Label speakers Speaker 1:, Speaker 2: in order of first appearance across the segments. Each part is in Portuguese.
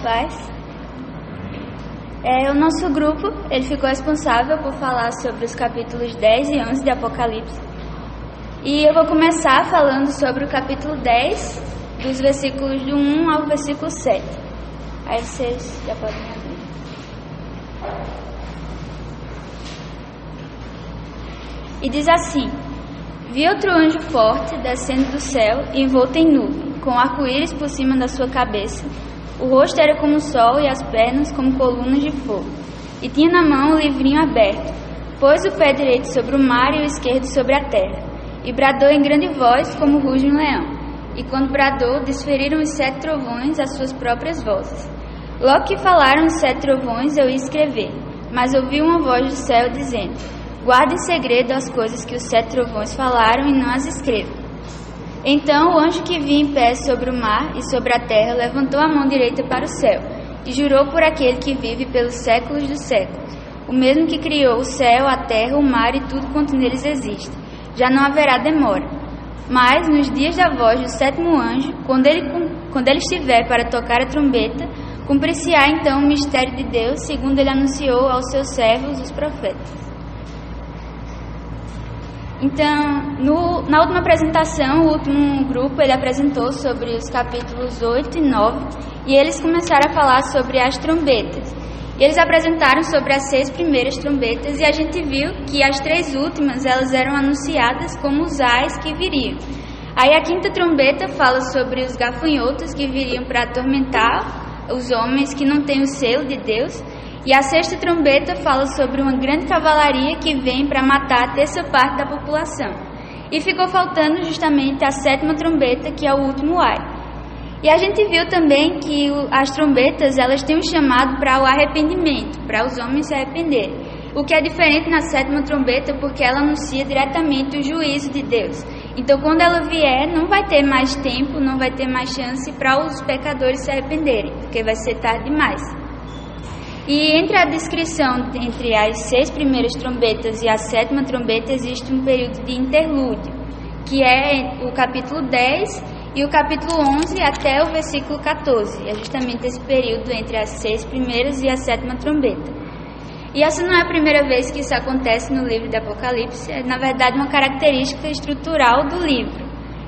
Speaker 1: paz. O nosso grupo ele ficou responsável por falar sobre os capítulos 10 e 11 de Apocalipse. E eu vou começar falando sobre o capítulo 10, dos versículos do 1 ao versículo 7. Aí vocês já podem abrir. E diz assim: Vi outro anjo forte descendo do céu, envolto em nuvem, com arco-íris por cima da sua cabeça. O rosto era como o sol e as pernas como colunas de fogo. E tinha na mão o livrinho aberto. Pôs o pé direito sobre o mar e o esquerdo sobre a terra. E bradou em grande voz como ruge um leão. E quando bradou, desferiram os 7 trovões as suas próprias vozes. Logo que falaram os 7 trovões, eu ia escrever. Mas ouvi uma voz do céu dizendo: Guarde em segredo as coisas que os 7 trovões falaram e não as escreva. Então o anjo que vinha em pé sobre o mar e sobre a terra levantou a mão direita para o céu e jurou por aquele que vive pelos séculos dos séculos, o mesmo que criou o céu, a terra, o mar e tudo quanto neles existe. Já não haverá demora. Mas nos dias da voz do 7º anjo, quando ele estiver para tocar a trombeta, cumprir-se-á então o mistério de Deus, segundo ele anunciou aos seus servos, os profetas. Então, na última apresentação, o último grupo ele apresentou sobre os capítulos 8 e 9 e eles começaram a falar sobre as trombetas. E eles apresentaram sobre as 6 primeiras trombetas e a gente viu que as 3 últimas elas eram anunciadas como os ais que viriam. Aí a 5ª trombeta fala sobre os gafanhotos que viriam para atormentar os homens que não têm o selo de Deus. E a 6ª trombeta fala sobre uma grande cavalaria que vem para matar a 1/3 parte da população. E ficou faltando justamente a 7ª trombeta, que é o último ai. E a gente viu também que as trombetas elas têm um chamado para o arrependimento, para os homens se arrependerem. O que é diferente na 7ª trombeta, porque ela anuncia diretamente o juízo de Deus. Então, quando ela vier, não vai ter mais tempo, não vai ter mais chance para os pecadores se arrependerem, porque vai ser tarde demais. E entre a descrição entre as 6 primeiras trombetas e a 7ª trombeta existe um período de interlúdio, que é o capítulo 10 e o capítulo 11 até o versículo 14. É justamente esse período entre as 6 primeiras e a 7ª trombeta. E essa não é a primeira vez que isso acontece no livro de Apocalipse, é na verdade uma característica estrutural do livro.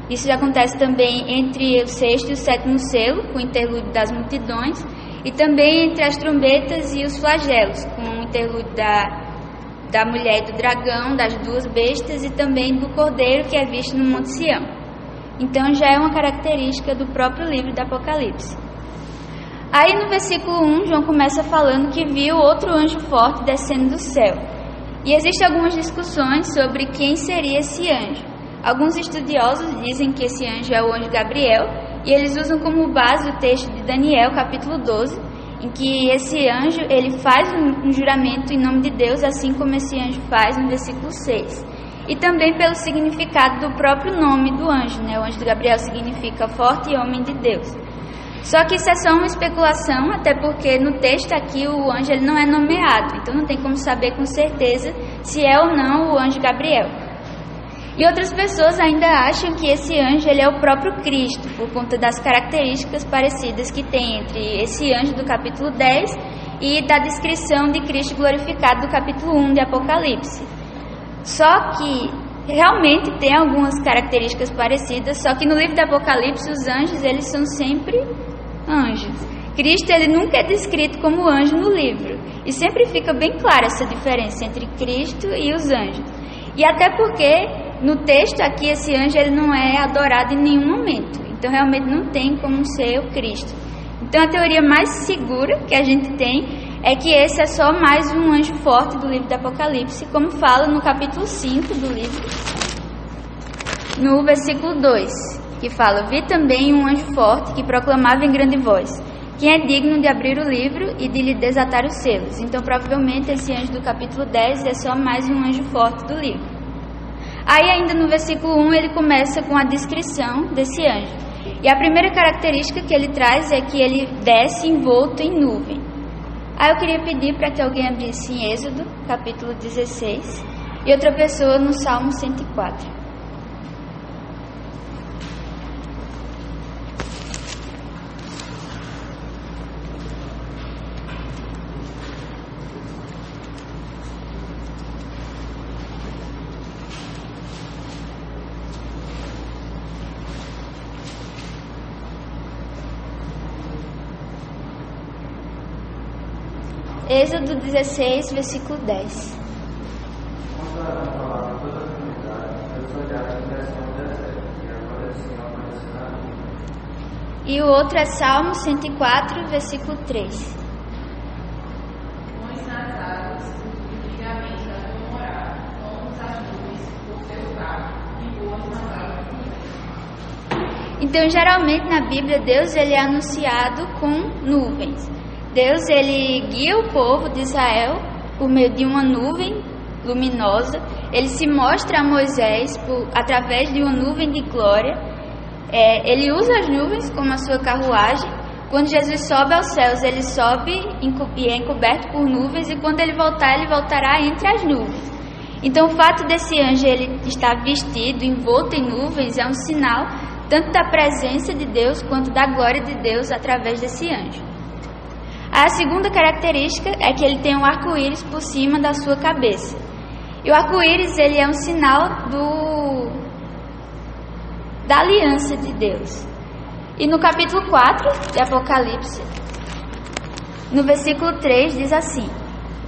Speaker 1: Isso já acontece também entre o 6º e o 7º selo, com o interlúdio das multidões, e também entre as trombetas e os flagelos, com o interlúdio da mulher e do dragão, das 2 bestas e também do cordeiro que é visto no Monte Sião. Então já é uma característica do próprio livro do Apocalipse. Aí no versículo 1, João começa falando que viu outro anjo forte descendo do céu. E existem algumas discussões sobre quem seria esse anjo. Alguns estudiosos dizem que esse anjo é o anjo Gabriel, e eles usam como base o texto de Daniel, capítulo 12, em que esse anjo ele faz um juramento em nome de Deus, assim como esse anjo faz no versículo 6. E também pelo significado do próprio nome do anjo, né? O anjo de Gabriel significa forte e homem de Deus. Só que isso é só uma especulação, até porque no texto aqui o anjo ele não é nomeado, então não tem como saber com certeza se é ou não o anjo Gabriel. E outras pessoas ainda acham que esse anjo ele é o próprio Cristo, por conta das características parecidas que tem entre esse anjo do capítulo 10 e da descrição de Cristo glorificado do capítulo 1 de Apocalipse. Só que realmente tem algumas características parecidas, só que no livro de Apocalipse os anjos eles são sempre anjos. Cristo ele nunca é descrito como anjo no livro, e sempre fica bem clara essa diferença entre Cristo e os anjos. E até porque no texto aqui esse anjo ele não é adorado em nenhum momento, então realmente não tem como ser o Cristo. Então a teoria mais segura que a gente tem é que esse é só mais um anjo forte do livro do Apocalipse, como fala no capítulo 5 do livro, no versículo 2, que fala: Vi também um anjo forte que proclamava em grande voz: Quem é digno de abrir o livro e de lhe desatar os selos? Então provavelmente esse anjo do capítulo 10 é só mais um anjo forte do livro. Aí ainda no versículo 1 ele começa com a descrição desse anjo. E a primeira característica que ele traz é que ele desce envolto em nuvem. Aí eu queria pedir para que alguém abrisse em Êxodo, capítulo 16, e outra pessoa no Salmo 104. Êxodo 16, versículo 10. E o outro é Salmo 104, versículo 3.
Speaker 2: Pões nas águas o ligamento da tua morada, tomas as nuvens por teu carro e voas nas águas do
Speaker 1: Então, geralmente na Bíblia, Deus ele é anunciado com nuvens. Deus ele guia o povo de Israel por meio de uma nuvem luminosa. Ele se mostra a Moisés através de uma nuvem de glória. Ele usa as nuvens como a sua carruagem. Quando Jesus sobe aos céus, ele sobe e é encoberto por nuvens, e quando ele voltar, ele voltará entre as nuvens. Então, o fato desse anjo ele estar vestido, envolto em nuvens, é um sinal tanto da presença de Deus quanto da glória de Deus através desse anjo. A segunda característica é que ele tem um arco-íris por cima da sua cabeça. E o arco-íris ele é um sinal da aliança de Deus. E no capítulo 4 de Apocalipse, no versículo 3, diz assim: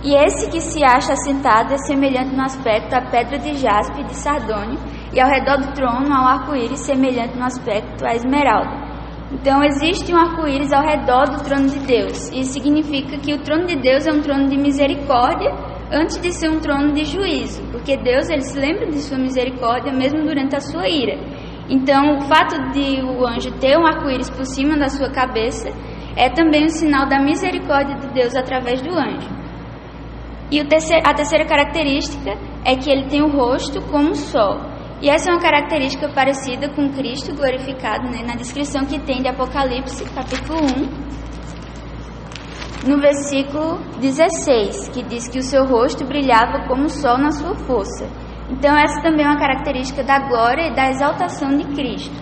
Speaker 1: E esse que se acha assentado é semelhante no aspecto à pedra de jaspe e de sardônio, e ao redor do trono há um arco-íris semelhante no aspecto à esmeralda. Então existe um arco-íris ao redor do trono de Deus. Isso significa que o trono de Deus é um trono de misericórdia antes de ser um trono de juízo, porque Deus ele se lembra de sua misericórdia mesmo durante a sua ira. Então, o fato de o anjo ter um arco-íris por cima da sua cabeça é também um sinal da misericórdia de Deus através do anjo. E a terceira característica é que ele tem o rosto como o sol. E essa é uma característica parecida com Cristo glorificado, na descrição que tem de Apocalipse, capítulo 1, no versículo 16, que diz que o seu rosto brilhava como o sol na sua força. Então essa também é uma característica da glória e da exaltação de Cristo.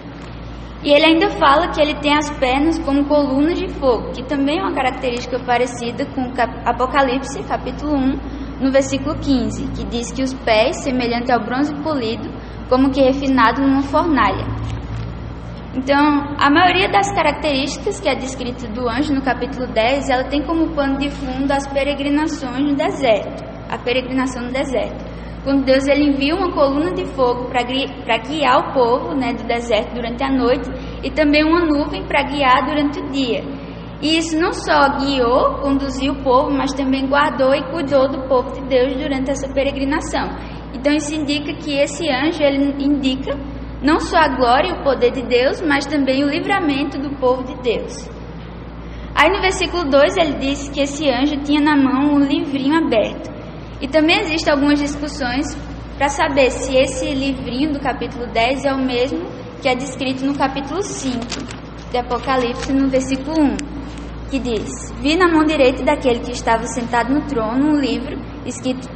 Speaker 1: E ele ainda fala que ele tem as pernas como colunas de fogo, que também é uma característica parecida com Apocalipse, capítulo 1, no versículo 15, que diz que os pés, semelhante ao bronze polido, como que refinado numa fornalha. Então, a maioria das características que é descrita do anjo no capítulo 10, ela tem como pano de fundo as peregrinações no deserto, a peregrinação no deserto. Quando Deus ele envia uma coluna de fogo para guiar o povo do deserto durante a noite, e também uma nuvem para guiar durante o dia. E isso não só guiou, conduziu o povo, mas também guardou e cuidou do povo de Deus durante essa peregrinação. Então isso indica que esse anjo ele indica não só a glória e o poder de Deus, mas também o livramento do povo de Deus. Aí no versículo 2 ele diz que esse anjo tinha na mão um livrinho aberto. E também existem algumas discussões para saber se esse livrinho do capítulo 10 é o mesmo que é descrito no capítulo 5 de Apocalipse, no versículo 1, que diz: Vi na mão direita daquele que estava sentado no trono um livro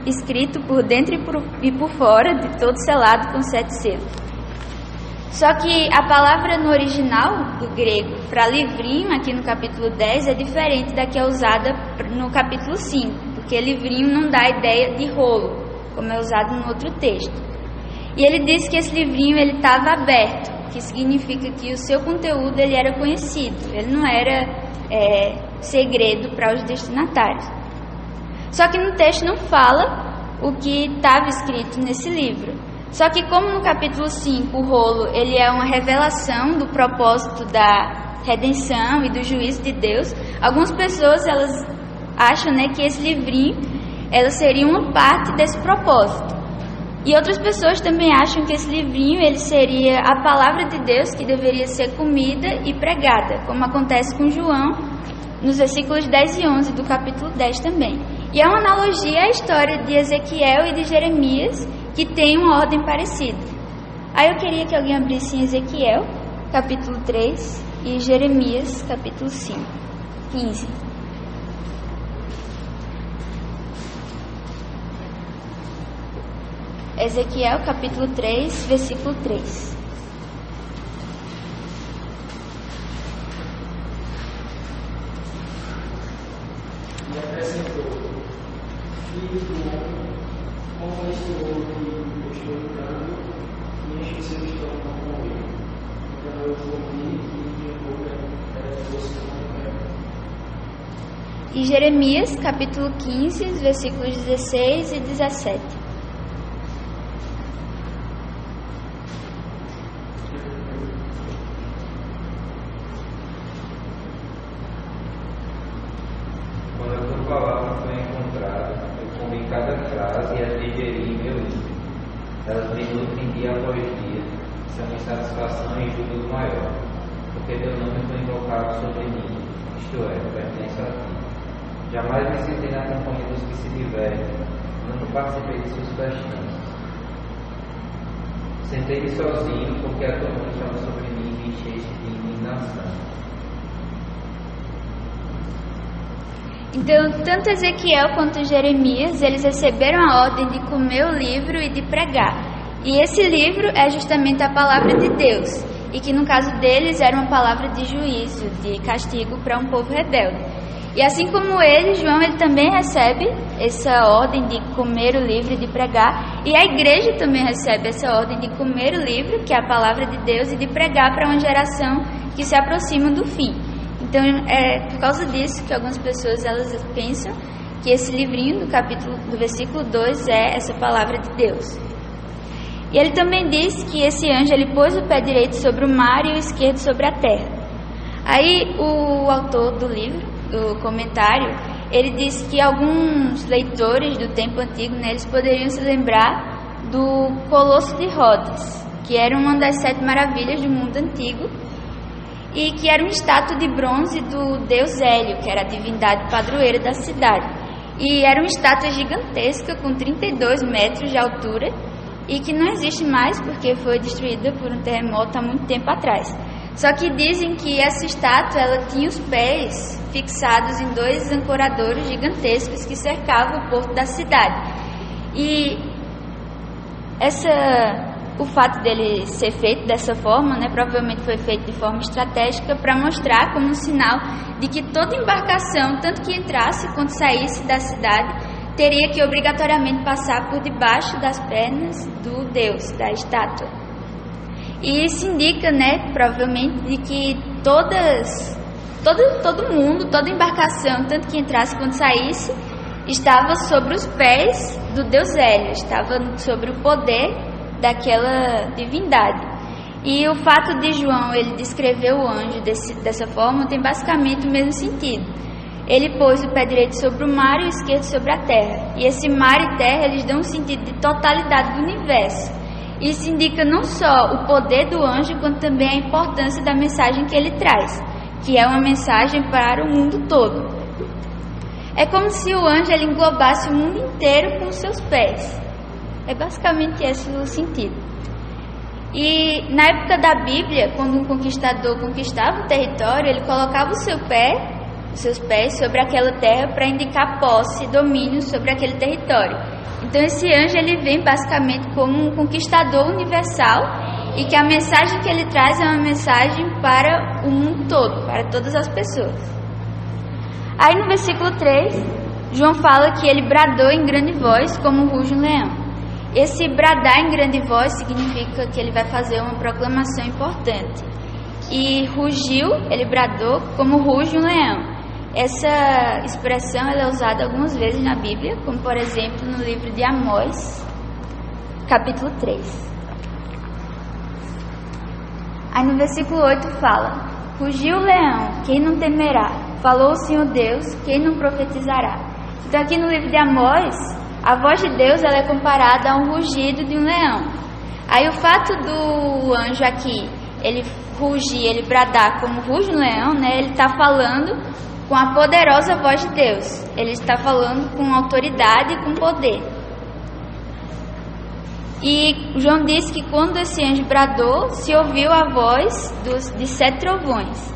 Speaker 1: escrito por dentro e por fora, de todo selado com 7 selos. Só que a palavra no original do grego para livrinho aqui no capítulo 10 é diferente da que é usada no capítulo 5. Porque livrinho não dá a ideia de rolo, como é usado no outro texto. E ele disse que esse livrinho ele estava aberto, que significa que o seu conteúdo ele era conhecido, ele não era segredo para os destinatários. Só que no texto não fala o que estava escrito nesse livro. Só que como no capítulo 5 o rolo ele é uma revelação do propósito da redenção e do juízo de Deus, algumas pessoas elas acham que esse livrinho ela seria uma parte desse propósito. E outras pessoas também acham que esse livrinho ele seria a palavra de Deus que deveria ser comida e pregada, como acontece com João nos versículos 10 e 11 do capítulo 10 também. E é uma analogia à história de Ezequiel e de Jeremias, que tem uma ordem parecida. Aí eu queria que alguém abrisse em Ezequiel, capítulo 3, e Jeremias, capítulo 5, 15. Ezequiel capítulo 3, versículo 3.
Speaker 3: E acrescentou: Filho do homem, como este ouro que estou lutando, e enche seu estômago com ele. Então eu ouvi e minha boca era doce como mel.
Speaker 1: e Jeremias, capítulo 15, versículos 16 e 17.
Speaker 4: Quando a tua palavra foi encontrada, eu comi cada frase e as digeri em meu livro. Elas me nutrem dia após dia, são minha satisfação e júbilo maior, porque teu nome foi invocado sobre mim, isto é, pertence a ti. Jamais me sentei na companhia dos que se divertem, nunca participei de suas festanças. Sentei-me sozinho, porque a tua mão estava sobre mim e me encheste de indignação.
Speaker 1: Então, tanto Ezequiel quanto Jeremias, eles receberam a ordem de comer o livro e de pregar. E esse livro é justamente a palavra de Deus, e que no caso deles era uma palavra de juízo, de castigo para um povo rebelde. E assim como ele, João, ele também recebe essa ordem de comer o livro e de pregar, e a igreja também recebe essa ordem de comer o livro, que é a palavra de Deus, e de pregar para uma geração que se aproxima do fim. Então, é por causa disso que algumas pessoas elas pensam que esse livrinho do versículo 2 é essa palavra de Deus. E ele também diz que esse anjo ele pôs o pé direito sobre o mar e o esquerdo sobre a terra. Aí o autor do livro, do comentário, ele diz que alguns leitores do tempo antigo, né, eles poderiam se lembrar do Colosso de Rhodes, que era uma das 7 maravilhas do mundo antigo, e que era uma estátua de bronze do deus Hélio, que era a divindade padroeira da cidade. E era uma estátua gigantesca, com 32 metros de altura, e que não existe mais porque foi destruída por um terremoto há muito tempo atrás. Só que dizem que essa estátua ela tinha os pés fixados em 2 ancoradores gigantescos que cercavam o porto da cidade. E o fato dele ser feito dessa forma, né, provavelmente foi feito de forma estratégica para mostrar como um sinal de que toda embarcação, tanto que entrasse quanto saísse da cidade, teria que obrigatoriamente passar por debaixo das pernas do Deus, da estátua. E isso indica, né, provavelmente, de que todo mundo, toda embarcação, tanto que entrasse quanto saísse, estava sobre os pés do Deus Hélio, estava sobre o poder daquela divindade. E o fato de João ele descrever o anjo dessa forma tem basicamente o mesmo sentido. Ele pôs o pé direito sobre o mar e o esquerdo sobre a terra. E esse mar e terra eles dão um sentido de totalidade do universo. Isso indica não só o poder do anjo, quanto também a importância da mensagem que ele traz, que é uma mensagem para o mundo todo. É como se o anjo ele englobasse o mundo inteiro com os seus pés. É basicamente esse o sentido. E na época da Bíblia, quando um conquistador conquistava o território, ele colocava os seus pés sobre aquela terra para indicar posse e domínio sobre aquele território. Então esse anjo ele vem basicamente como um conquistador universal e que a mensagem que ele traz é uma mensagem para o mundo todo, para todas as pessoas. Aí no versículo 3, João fala que ele bradou em grande voz como ruge um leão. Esse bradar em grande voz significa que ele vai fazer uma proclamação importante. E rugiu, ele bradou como ruge um leão. Essa expressão ela é usada algumas vezes na Bíblia, como por exemplo no livro de Amós, capítulo 3. Aí no versículo 8 fala: rugiu o leão, quem não temerá? Falou o Senhor Deus, quem não profetizará? Então aqui no livro de Amós, a voz de Deus ela é comparada a um rugido de um leão. Aí o fato do anjo aqui, ele rugir, ele bradar como ruge um leão, né? Ele está falando com a poderosa voz de Deus. Ele está falando com autoridade e com poder. E João diz que quando esse anjo bradou, se ouviu a voz de 7 trovões.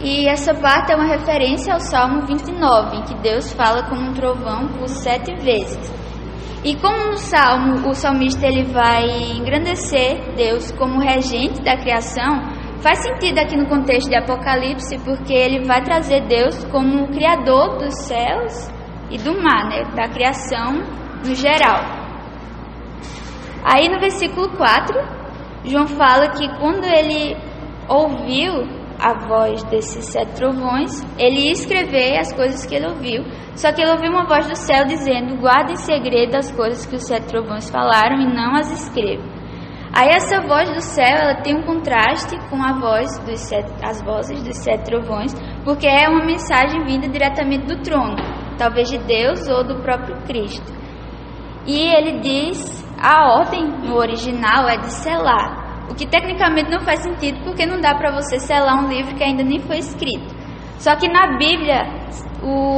Speaker 1: E essa parte é uma referência ao Salmo 29, em que Deus fala como um trovão por 7 vezes. E como no Salmo o salmista ele vai engrandecer Deus como regente da criação, faz sentido aqui no contexto de Apocalipse, porque ele vai trazer Deus como o criador dos céus e do mar, né, da criação no geral. Aí no versículo 4, João fala que quando ele ouviu a voz desses 7 trovões, ele ia escrever as coisas que ele ouviu. Só que ele ouviu uma voz do céu dizendo: guarda em segredo as coisas que os 7 trovões falaram e não as escreva. Aí essa voz do céu, ela tem um contraste com as vozes dos 7 trovões, porque é uma mensagem vinda diretamente do trono, talvez de Deus ou do próprio Cristo. E ele diz, a ordem no original é de selar, o que tecnicamente não faz sentido, porque não dá para você selar um livro que ainda nem foi escrito. Só que na Bíblia,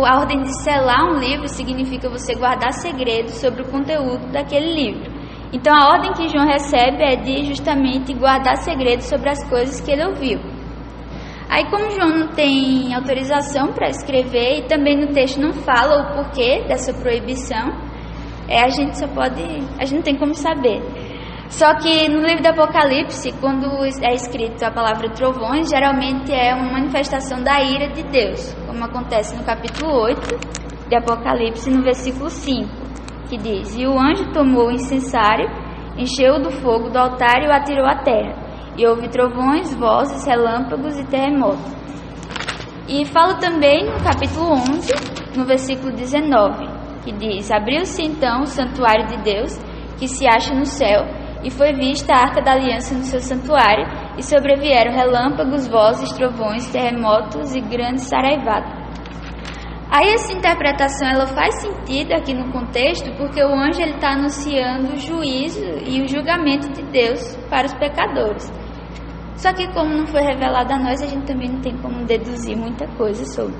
Speaker 1: a ordem de selar um livro significa você guardar segredo sobre o conteúdo daquele livro. Então a ordem que João recebe é de justamente guardar segredo sobre as coisas que ele ouviu. Aí, como João não tem autorização para escrever e também no texto não fala o porquê dessa proibição, a gente não tem como saber. Só que no livro do Apocalipse, quando é escrito a palavra trovões, geralmente é uma manifestação da ira de Deus, como acontece no capítulo 8 de Apocalipse, no versículo 5, que diz: e o anjo tomou o incensário, encheu-o do fogo do altar e o atirou à terra, e houve trovões, vozes, relâmpagos e terremotos. E fala também no capítulo 11, no versículo 19, que diz: abriu-se então o santuário de Deus, que se acha no céu, e foi vista a arca da aliança no seu santuário, e sobrevieram relâmpagos, vozes, trovões, terremotos e grandes saraivadas. Aí essa interpretação ela faz sentido aqui no contexto, porque o anjo está anunciando o juízo e o julgamento de Deus para os pecadores. Só que como não foi revelado a nós, a gente também não tem como deduzir muita coisa sobre.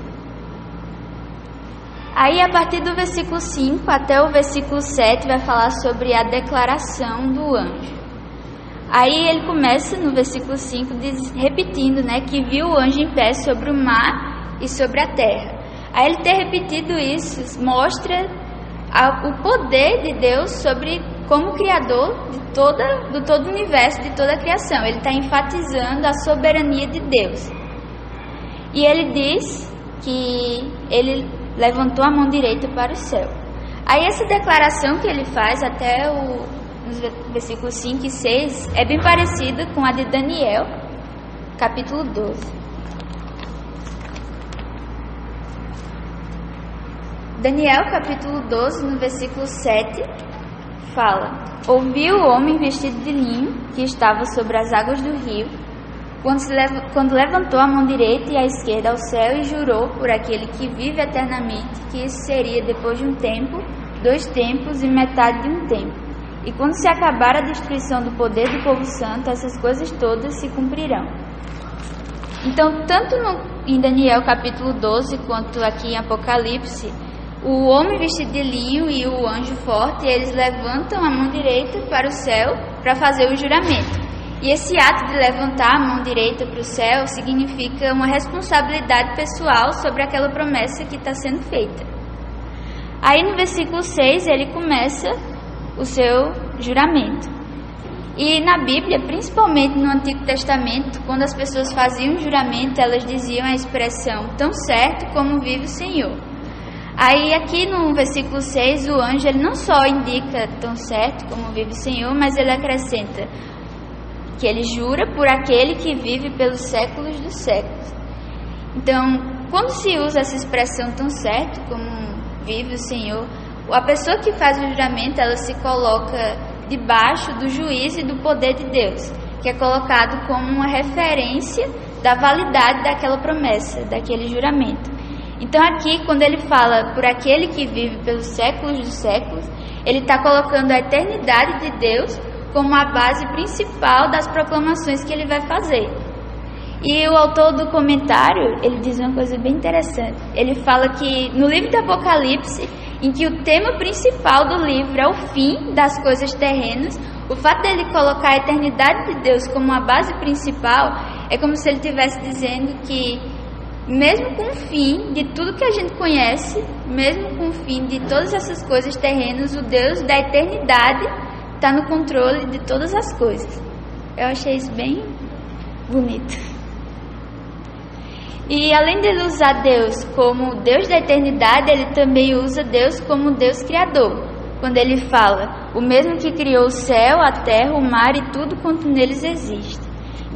Speaker 1: Aí, a partir do versículo 5 até o versículo 7, vai falar sobre a declaração do anjo. Aí ele começa no versículo 5 repetindo, que viu o anjo em pé sobre o mar e sobre a terra. Aí ele ter repetido isso mostra o poder de Deus sobre como Criador do todo o universo, de toda a criação. Ele está enfatizando a soberania de Deus. E ele diz que ele levantou a mão direita para o céu. Aí essa declaração que ele faz até nos versículos 5 e 6 é bem parecida com a de Daniel, capítulo 12. Daniel, capítulo 12, no versículo 7, fala: ouviu o homem vestido de linho que estava sobre as águas do rio, quando levantou a mão direita e a esquerda ao céu e jurou por aquele que vive eternamente que isso seria depois de um tempo, 2 tempos e metade de um tempo. E quando se acabar a destruição do poder do povo santo, essas coisas todas se cumprirão. Então, tanto em Daniel capítulo 12 quanto aqui em Apocalipse, o homem vestido de linho e o anjo forte, eles levantam a mão direita para o céu para fazer o juramento. E esse ato de levantar a mão direita para o céu significa uma responsabilidade pessoal sobre aquela promessa que está sendo feita. Aí no versículo 6 ele começa o seu juramento. E na Bíblia, principalmente no Antigo Testamento, quando as pessoas faziam juramento, elas diziam a expressão tão certo como vive o Senhor. Aí aqui no versículo 6 o anjo ele não só indica tão certo como vive o Senhor, mas ele acrescenta que ele jura por aquele que vive pelos séculos dos séculos. Então, quando se usa essa expressão tão certo como vive o Senhor, a pessoa que faz o juramento, ela se coloca debaixo do juízo e do poder de Deus, que é colocado como uma referência da validade daquela promessa, daquele juramento. Então aqui, quando ele fala por aquele que vive pelos séculos dos séculos, ele está colocando a eternidade de Deus como a base principal das proclamações que ele vai fazer. E o autor do comentário, ele diz uma coisa bem interessante. Ele fala que no livro do Apocalipse, em que o tema principal do livro é o fim das coisas terrenas, o fato dele colocar a eternidade de Deus como a base principal é como se ele estivesse dizendo que mesmo com o fim de tudo que a gente conhece, mesmo com o fim de todas essas coisas terrenas, o Deus da eternidade está no controle de todas as coisas. Eu achei isso bem bonito. E além de ele usar Deus como Deus da eternidade, ele também usa Deus como Deus criador. Quando ele fala, o mesmo que criou o céu, a terra, o mar e tudo quanto neles existe.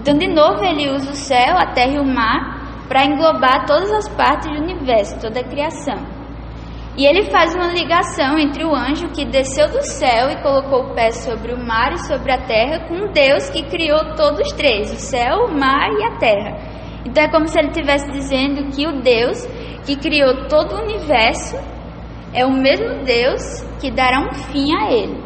Speaker 1: Então, de novo, ele usa o céu, a terra e o mar para englobar todas as partes do universo, toda a criação. E ele faz uma ligação entre o anjo que desceu do céu e colocou o pé sobre o mar e sobre a terra com Deus que criou todos os três, o céu, o mar e a terra. Então é como se ele estivesse dizendo que o Deus que criou todo o universo é o mesmo Deus que dará um fim a ele.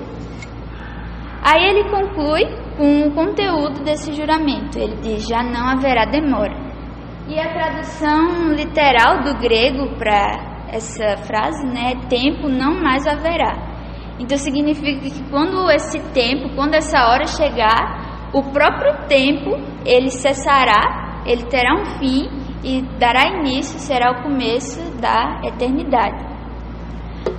Speaker 1: Aí ele conclui com o conteúdo desse juramento. Ele diz: já não haverá demora. E a tradução literal do grego para essa frase, né, é tempo não mais haverá. Então significa que quando esse tempo, quando essa hora chegar, o próprio tempo ele cessará, ele terá um fim e dará início, será o começo da eternidade.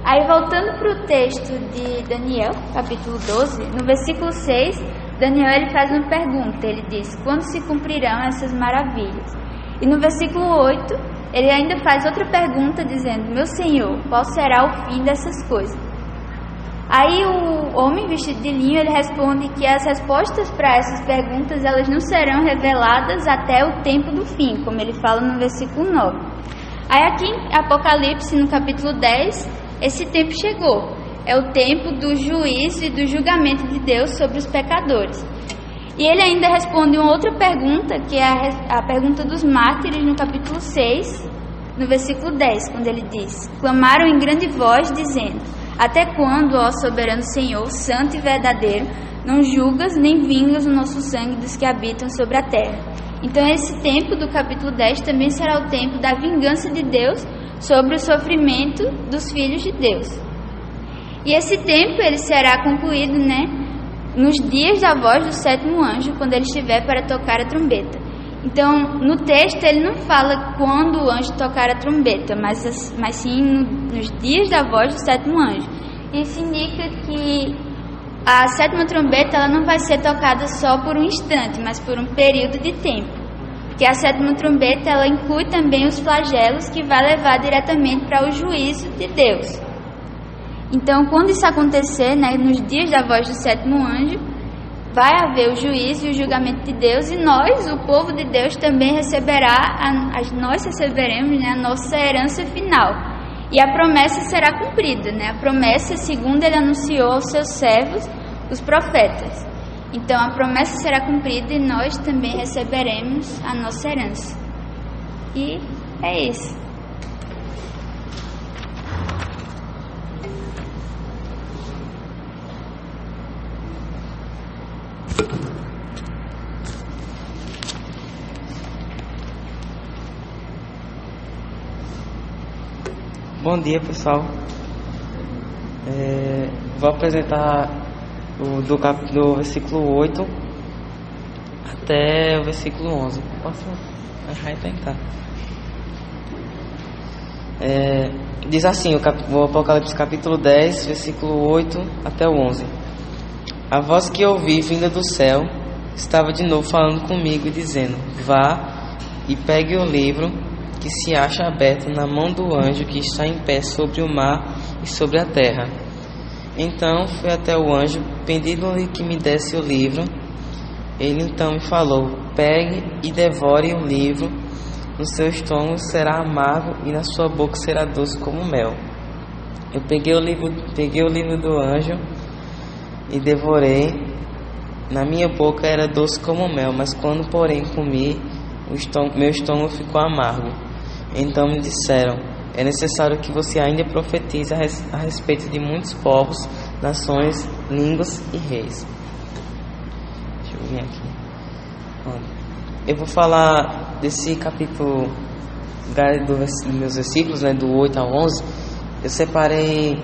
Speaker 1: Aí voltando para o texto de Daniel, capítulo 12, no versículo 6, Daniel ele faz uma pergunta, ele diz: quando se cumprirão essas maravilhas? E no versículo 8, ele ainda faz outra pergunta dizendo: meu Senhor, qual será o fim dessas coisas? Aí o homem vestido de linho, ele responde que as respostas para essas perguntas, elas não serão reveladas até o tempo do fim, como ele fala no versículo 9. Aí aqui em Apocalipse, no capítulo 10, esse tempo chegou. É o tempo do juízo e do julgamento de Deus sobre os pecadores. E ele ainda responde uma outra pergunta, que é a pergunta dos mártires, no capítulo 6, no versículo 10, quando ele diz: clamaram em grande voz, dizendo: até quando, ó soberano Senhor, santo e verdadeiro, não julgas nem vingas o nosso sangue dos que habitam sobre a terra? Então esse tempo do capítulo 10 também será o tempo da vingança de Deus sobre o sofrimento dos filhos de Deus. E esse tempo ele será concluído, nos dias da voz do sétimo anjo, quando ele estiver para tocar a trombeta. Então, no texto ele não fala quando o anjo tocar a trombeta, mas sim nos dias da voz do sétimo anjo. Isso indica que a sétima trombeta ela não vai ser tocada só por um instante, mas por um período de tempo. Porque a sétima trombeta ela inclui também os flagelos que vai levar diretamente para o juízo de Deus. Então, quando isso acontecer, nos dias da voz do sétimo anjo, vai haver o juízo e o julgamento de Deus, e nós, o povo de Deus, também nós receberemos a nossa herança final. E a promessa será cumprida, a promessa segundo ele anunciou aos seus servos, os profetas. Então a promessa será cumprida e nós também receberemos a nossa herança. E é isso.
Speaker 5: Bom dia, pessoal. Vou apresentar do versículo 8 até o versículo 11. Posso tentar? Diz assim o Apocalipse capítulo 10, versículo 8 até o 11. A voz que ouvi vinda do céu estava de novo falando comigo e dizendo: vá e pegue o livro que se acha aberto na mão do anjo que está em pé sobre o mar e sobre a terra. Então fui até o anjo, pedindo-lhe que me desse o livro. Ele então me falou: pegue e devore o livro, no seu estômago será amargo e na sua boca será doce como mel. Eu peguei o livro do anjo e devorei. Na minha boca era doce como mel, mas quando porém comi, meu estômago ficou amargo. Então me disseram: é necessário que você ainda profetize a respeito de muitos povos, nações, línguas e reis. Deixa eu vir aqui. Eu vou falar desse capítulo, dos meus versículos, do 8 ao 11. Eu separei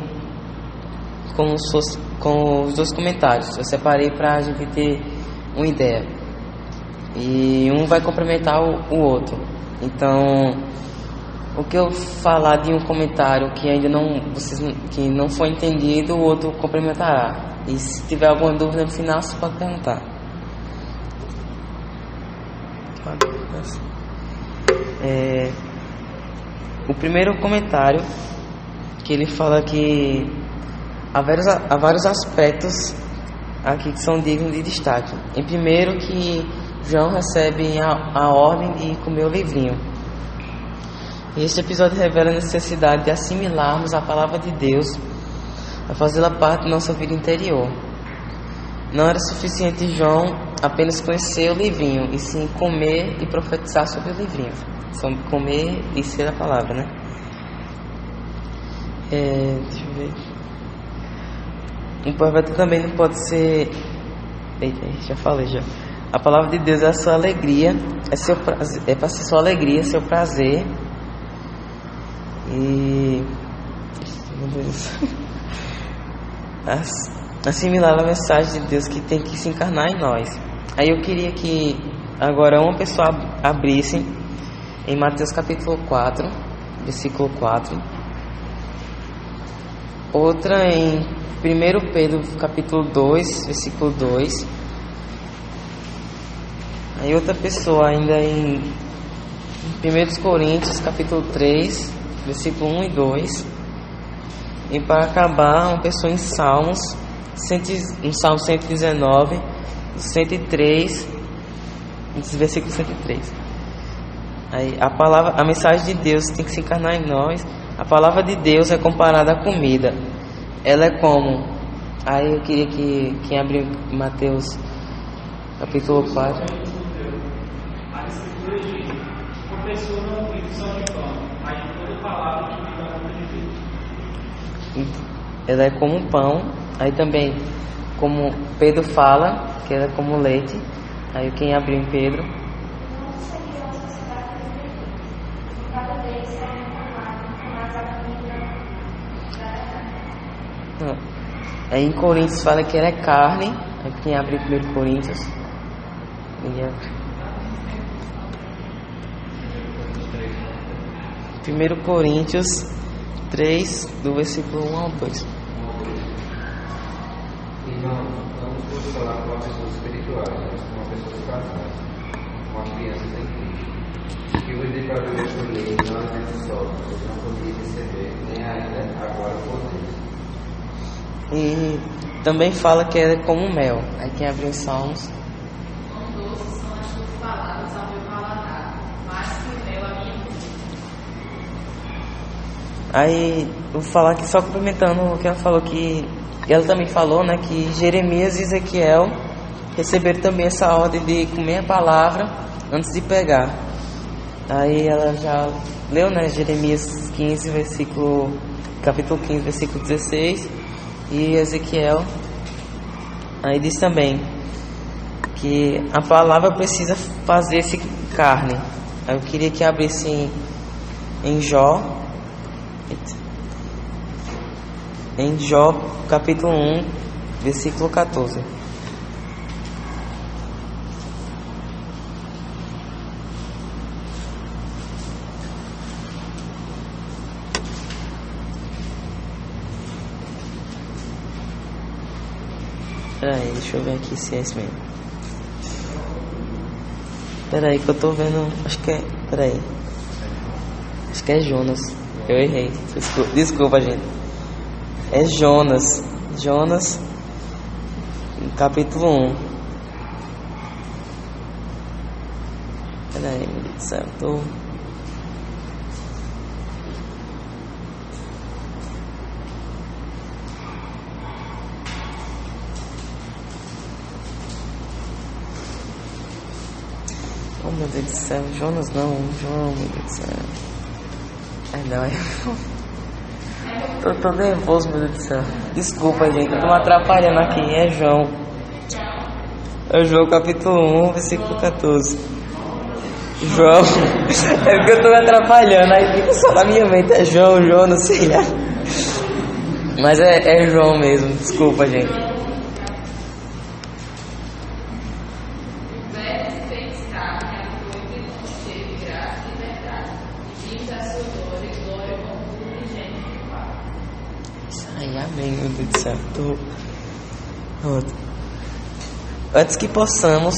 Speaker 5: com os dois comentários. Eu separei para a gente ter uma ideia. E um vai complementar o outro. Então, o que eu falar de um comentário que ainda que não foi entendido, o outro complementará. E se tiver alguma dúvida no final, você pode perguntar. O primeiro comentário, que ele fala que há vários aspectos aqui que são dignos de destaque. Em primeiro, que João recebe a ordem de comer o livrinho. E este episódio revela a necessidade de assimilarmos a palavra de Deus, a fazê-la parte da nossa vida interior. Não era suficiente João apenas conhecer o livrinho, e sim comer e profetizar sobre o livrinho. Comer e ser a palavra, né? Deixa eu ver. Um profeta também não pode ser... Eita, já falei já. A palavra de Deus é a sua alegria, é para ser sua alegria, seu prazer. E assimilar a mensagem de Deus que tem que se encarnar em nós. Aí eu queria que agora uma pessoa abrisse em Mateus capítulo 4, versículo 4. Outra em 1 Pedro capítulo 2, versículo 2. Aí outra pessoa ainda em 1 Coríntios capítulo 3, versículo 1 e 2. E para acabar, uma pessoa em Salmo 119, 103, versículo 103. Aí a mensagem de Deus tem que se encarnar em nós. A palavra de Deus é comparada à comida. Ela é como... Aí eu queria que quem abriu Mateus capítulo 4.
Speaker 3: A escritura diz: uma pessoa não vive só de pão, mas de toda palavra que vem da boca de Deus.
Speaker 5: Ela é como um pão. Aí também, como Pedro fala, que ela é como leite. Aí quem abriu em Pedro. Aí em Coríntios fala que ela é carne. Aí quem abre em 1 Coríntios. 1 Coríntios 3, do versículo 1 ao 2.
Speaker 4: Irmão, vamos todos falar com uma pessoa espiritual, mas com uma pessoa casada, com uma criança em Cristo. Que vos dei para ver por lei, não é só, vocês não podiam receber, nem ainda agora podeis.
Speaker 5: E também fala que ela é como mel. Aí quem abriu em Salmos.
Speaker 2: Quão doces são as tuas palavras ao meu paladar, mais que o mel à minha boca.
Speaker 5: Aí eu vou falar aqui só complementando o que ela falou, que ela também falou, né, que Jeremias e Ezequiel receberam também essa ordem de comer a palavra antes de pegar. Aí ela já leu, né, Jeremias 15, capítulo 15, versículo 16, e Ezequiel. Aí diz também que a palavra precisa fazer-se carne. Aí eu queria que abrisse em Jó. Em Jó, capítulo 1, versículo 14. Peraí, deixa eu ver aqui se é esse mesmo. Peraí que eu tô vendo. Acho que é. Peraí. Acho que é Jonas. Eu errei. Desculpa, gente. É Jonas. Jonas, capítulo 1. Peraí, meu Deus do céu. Oh, meu Deus do céu. Jonas não. João, meu Deus do céu. Ai, não. Tô nervoso, meu Deus do céu. Desculpa, gente, eu tô me atrapalhando aqui. É João. É João capítulo 1, versículo 14. João. É porque eu tô me atrapalhando. Aí fica só na minha mente. É João, não sei lá. Mas é João mesmo. Desculpa, gente. Amém, meu Deus do céu. Antes que possamos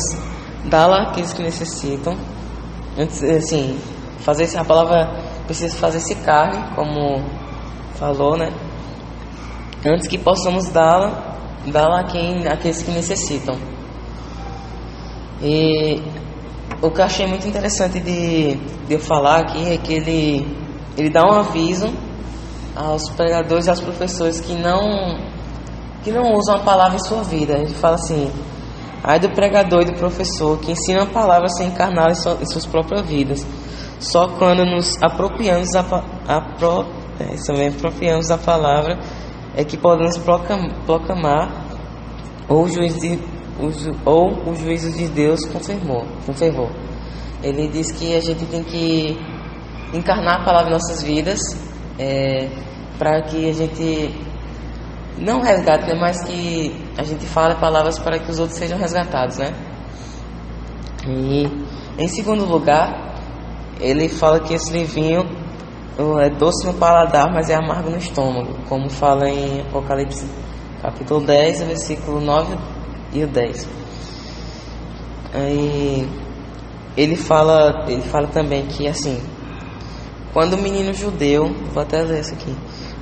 Speaker 5: dar lá aqueles que necessitam, antes, assim, a palavra precisa fazer-se carne, como falou, né? Antes que possamos dar lá aqueles que necessitam. E o que eu achei muito interessante de eu falar aqui é que ele dá um aviso aos pregadores e aos professores que não usam a palavra em sua vida. Ele fala assim: ai do pregador e do professor que ensina a palavra sem encarná-la em suas próprias vidas. Só quando nos apropriamos apropriamos da palavra é que podemos proclamar ou o juízo de Deus com fervor. Ele diz que a gente tem que encarnar a palavra em nossas vidas, para que a gente não resgate, né, mas que a gente fale palavras para que os outros sejam resgatados, né? E em segundo lugar, ele fala que esse livrinho é doce no paladar, mas é amargo no estômago, como fala em Apocalipse capítulo 10, versículo 9 e o 10. Aí ele fala também que assim, quando o menino judeu, vou até ler isso aqui,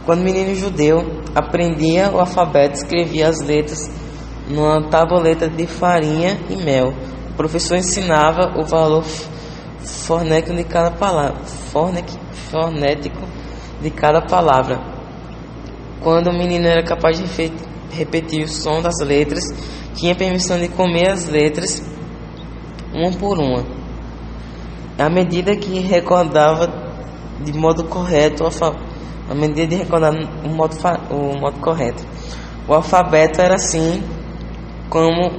Speaker 5: quando o menino judeu aprendia o alfabeto, escrevia as letras numa tabuleta de farinha e mel, o professor ensinava o valor fonético de cada palavra. Quando o menino era capaz de repetir o som das letras, tinha permissão de comer as letras uma por uma. À medida que recordava de modo correto o modo correto, o alfabeto era assim como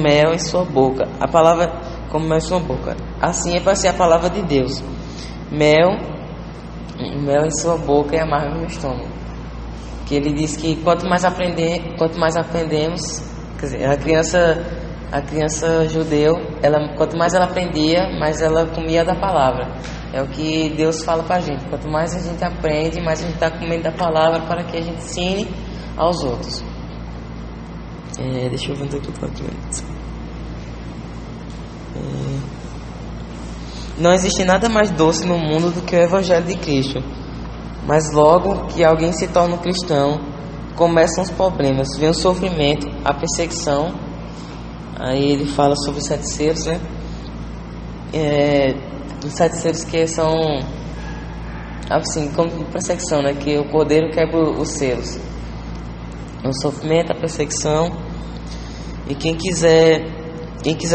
Speaker 5: mel em sua boca. A palavra como mel em sua boca. Assim é para ser a palavra de Deus. Mel em sua boca e amargo no estômago. Que ele diz que quanto mais aprendemos, quer dizer, a criança judeu, quanto mais ela aprendia, mais ela comia da palavra. É o que Deus fala pra gente. Quanto mais a gente aprende, mais a gente está comendo da palavra para que a gente ensine aos outros. Deixa eu ver onde eu tô aqui. Não existe nada mais doce no mundo do que o Evangelho de Cristo. Mas logo que alguém se torna um cristão, começam os problemas, vem o sofrimento, a perseguição. Aí ele fala sobre os 7 selos, né? Os 7 selos que são assim, como perseguição, né? Que o cordeiro quebra os selos. O sofrimento, a perseguição. E quem quiser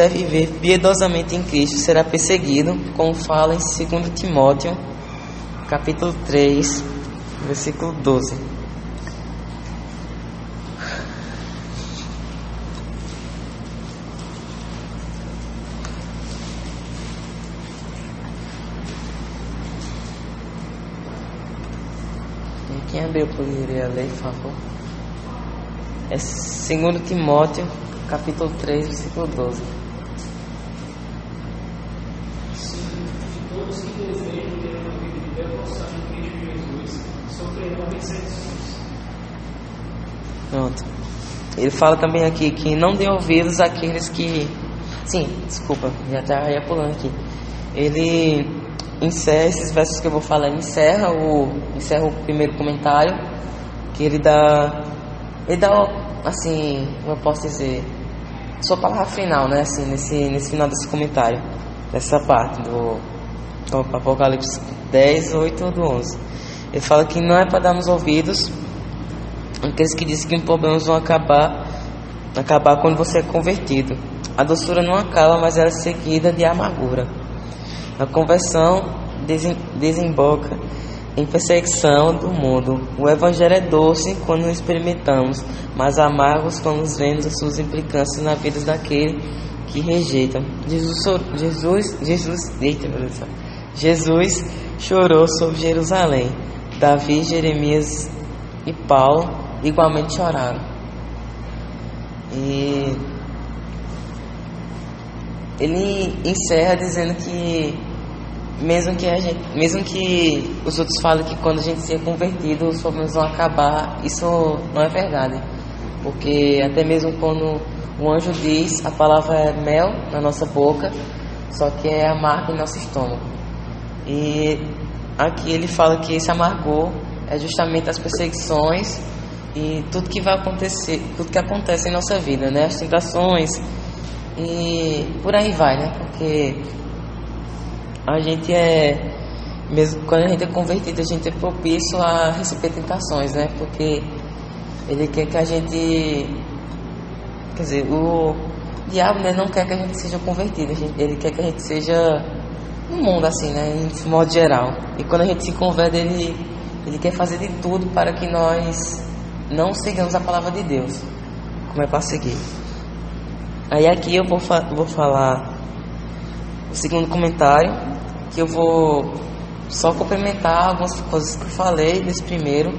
Speaker 5: viver piedosamente em Cristo será perseguido, como fala em 2 Timóteo, capítulo 3, versículo 12. Quem abriu poderia ler, por favor? É 2 Timóteo, capítulo 3, versículo 12.
Speaker 3: Sim, todos que desejam ter uma vida de devoção em Cristo Jesus sofrerão perseguições.
Speaker 5: Pronto. Ele fala também aqui que não dê ouvidos àqueles que... Sim, desculpa, já ia pulando aqui. Ele encerra esses versos que eu vou falar, encerra o primeiro comentário, que ele dá assim, como eu posso dizer, sua palavra final, né, assim, nesse final desse comentário, dessa parte do Apocalipse 10, 8 do 11. Ele fala que não é para darmos ouvidos aqueles que dizem que os problemas vão acabar quando você é convertido. A doçura não acaba, mas ela é seguida de amargura. A conversão desemboca em perseguição do mundo. O Evangelho é doce quando Jesus mas amargos quando vemos as suas implicâncias na vida daquele que rejeita. Jesus chorou sobre Jerusalém. Davi, Jeremias e Paulo igualmente choraram. E ele encerra dizendo que mesmo que os outros falem que quando a gente se é convertido os problemas vão acabar, isso não é verdade, porque até mesmo quando o anjo diz, a palavra é mel na nossa boca, só que é amargo em nosso estômago. E aqui ele fala que esse amargor é justamente as perseguições e tudo que vai acontecer, tudo que acontece em nossa vida, né? As tentações, e por aí vai, né? Porque a gente mesmo quando a gente é convertido, a gente é propício a receber tentações, né? Porque ele quer que a gente, quer dizer, o diabo, né, não quer que a gente seja convertido, ele quer que a gente seja no mundo assim, né, em modo geral. E quando a gente se converte, ele quer fazer de tudo para que nós não sigamos a palavra de Deus, como é para seguir. Aí aqui eu vou falar o segundo comentário, que eu vou só complementar algumas coisas que eu falei nesse primeiro,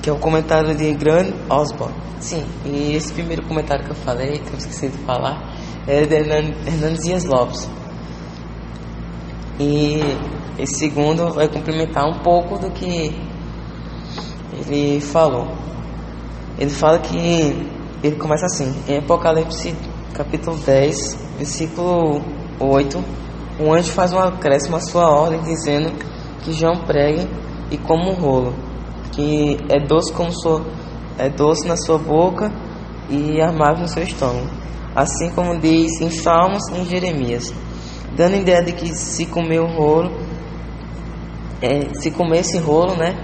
Speaker 5: que é o comentário de Grant Osborne. Sim, e esse primeiro comentário que eu falei, que eu esqueci de falar, é de Hernandes Dias Lopes. E esse segundo vai complementar um pouco do que ele falou. Ele fala que, ele começa assim, em Apocalipse capítulo 10, versículo 8, um anjo faz um acréscimo à sua ordem, dizendo que João pregue e como um rolo, que é doce na sua boca e amargo no seu estômago, assim como diz em Salmos e em Jeremias, dando a ideia de que se comer esse rolo, né,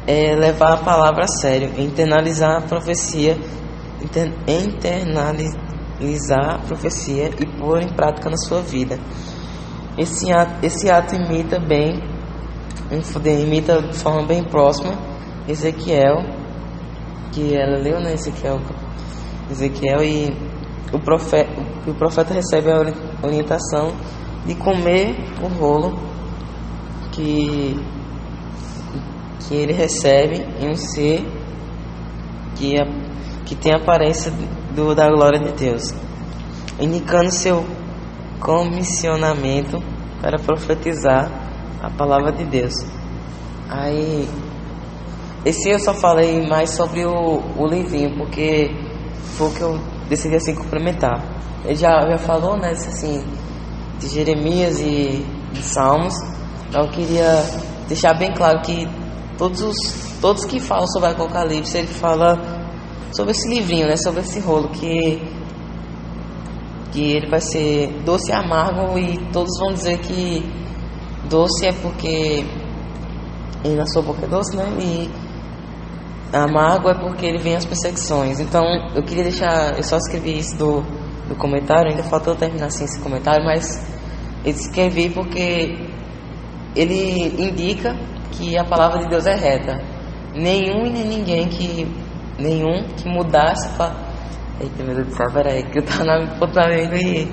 Speaker 5: é levar a palavra a sério, internalizar a profecia e pôr em prática na sua vida. Esse ato imita de forma bem próxima Ezequiel, que ela leu, né, Ezequiel, e o profeta recebe a orientação de comer o rolo que ele recebe em um ser que tem a aparência da glória de Deus, indicando seu comissionamento para profetizar a palavra de Deus. Aí, esse eu só falei mais sobre o livrinho, porque foi o que eu decidi assim complementar. Ele já falou, né, assim, de Jeremias e de Salmos. Eu queria deixar bem claro que todos que falam sobre Apocalipse, ele fala sobre esse livrinho, né, sobre esse rolo, que ele vai ser doce e amargo, e todos vão dizer que doce é porque ele na sua boca é doce, né, e amargo é porque ele vem as perseguições. Então eu queria deixar, eu só escrevi isso do comentário, ainda faltou terminar assim esse comentário, mas eu escrevi porque ele indica que a palavra de Deus é reta. Nenhum e nem ninguém que mudasse eita, meu Deus do céu, peraí, que eu tava na pontamento e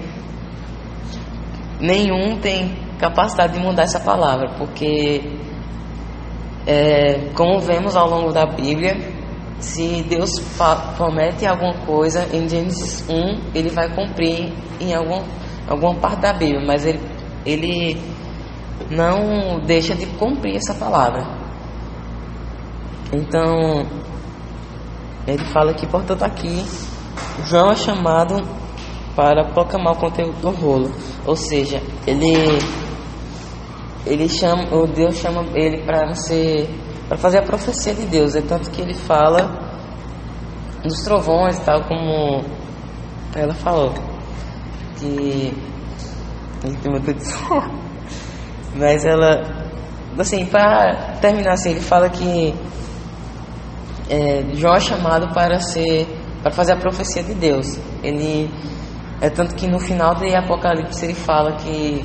Speaker 5: nenhum tem capacidade de mudar essa palavra, porque como vemos ao longo da Bíblia, se Deus promete alguma coisa em Gênesis 1, ele vai cumprir em alguma parte da Bíblia, mas ele não deixa de cumprir essa palavra. Então ele fala que, portanto, aqui João é chamado para proclamar o conteúdo do rolo, ou seja, Deus chama ele para fazer a profecia de Deus. É tanto que ele fala dos trovões e tal, como ela falou, que mas ela, assim, para terminar assim, ele fala que João é chamado para fazer a profecia de Deus. Ele é tanto que no final de Apocalipse ele fala que,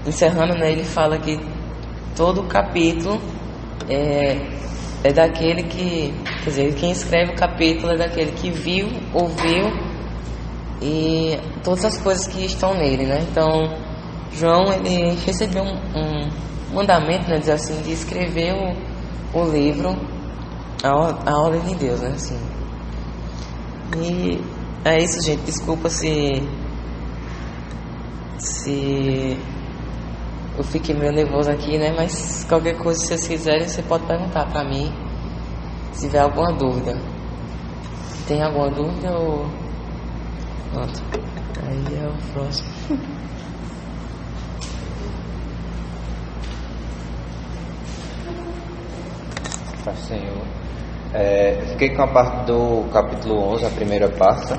Speaker 5: encerrando, né, ele fala que todo o capítulo é daquele que, quer dizer, quem escreve o capítulo é daquele que viu, ouviu e todas as coisas que estão nele, né? Então João, ele recebeu um mandamento, né, dizer assim, de escrever o livro a ordem de Deus, né, assim. E é isso, gente. Desculpa se eu fiquei meio nervoso aqui, né? Mas qualquer coisa, se vocês quiserem, você pode perguntar pra mim se tiver alguma dúvida. Tem alguma dúvida ou... Pronto. Aí é o próximo.
Speaker 4: Pai Senhor. Fiquei com a parte do capítulo 11, a primeira parte,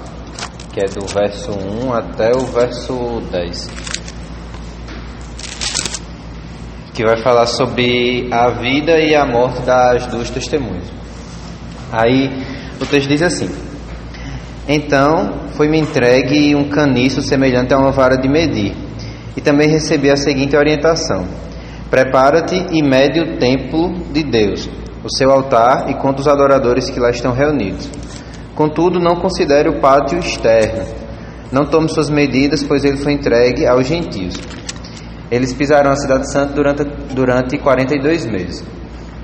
Speaker 4: que é do verso 1 até o verso 10, que vai falar sobre a vida e a morte das duas testemunhas. Aí o texto diz assim: Então foi-me entregue um caniço semelhante a uma vara de medir, e também recebi a seguinte orientação: Prepara-te e mede o templo de Deus, o seu altar, e conta os adoradores que lá estão reunidos. Contudo, não considere o pátio externo. Não tome suas medidas, pois ele foi entregue aos gentios. Eles pisarão a cidade santa durante 42 meses.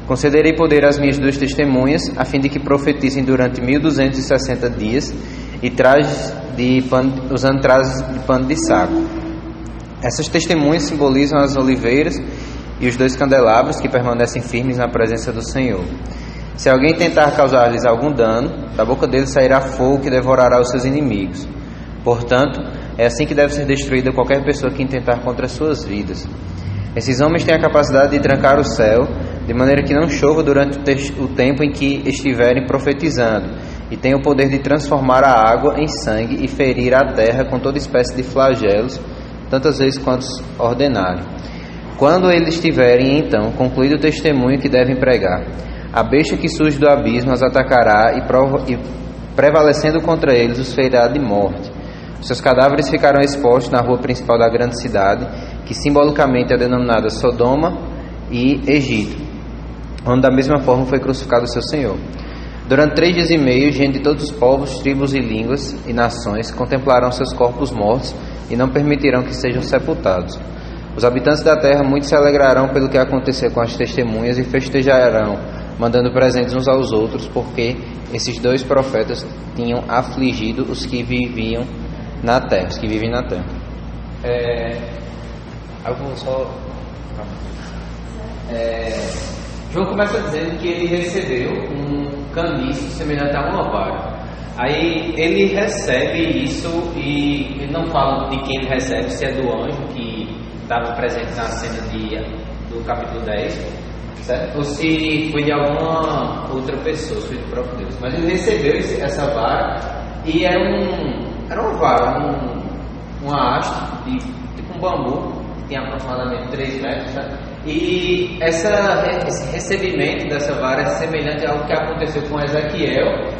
Speaker 4: Concederei poder às minhas duas testemunhas, a fim de que profetizem durante 1260 dias e usando trajes de pano de saco. Essas testemunhas simbolizam as oliveiras e os 2 candelabros que permanecem firmes na presença do Senhor. Se alguém tentar causar-lhes algum dano, da boca deles sairá fogo que devorará os seus inimigos. Portanto, é assim que deve ser destruída qualquer pessoa que intentar contra as suas vidas. Esses homens têm a capacidade de trancar o céu, de maneira que não chova durante o tempo em que estiverem profetizando, e têm o poder de transformar a água em sangue e ferir a terra com toda espécie de flagelos, tantas vezes quanto ordenarem. Quando eles tiverem, então, concluído o testemunho que devem pregar, a besta que surge do abismo os atacará e prevalecendo contra eles, os ferirá de morte. Os seus cadáveres ficarão expostos na rua principal da grande cidade, que simbolicamente é denominada Sodoma e Egito, onde da mesma forma foi crucificado o seu Senhor. Durante 3 dias e meio, gente de todos os povos, tribos e línguas e nações contemplarão seus corpos mortos e não permitirão que sejam sepultados. Os habitantes da terra muito se alegrarão pelo que aconteceu com as testemunhas e festejarão, mandando presentes uns aos outros, porque esses 2 profetas tinham afligido os que viviam na terra, os que vivem na terra. Eu vou só... João começa dizendo que ele recebeu um caniço semelhante a uma vara. Aí ele recebe isso e ele não fala de quem ele recebe, se é do anjo que estava presente na cena do capítulo 10, certo? Ou se foi de alguma outra pessoa, se foi do próprio Deus. Mas ele recebeu essa vara e era uma vara, uma haste de tipo um bambu, que tinha aproximadamente 3 metros, certo? E esse recebimento dessa vara é semelhante ao que aconteceu com Ezequiel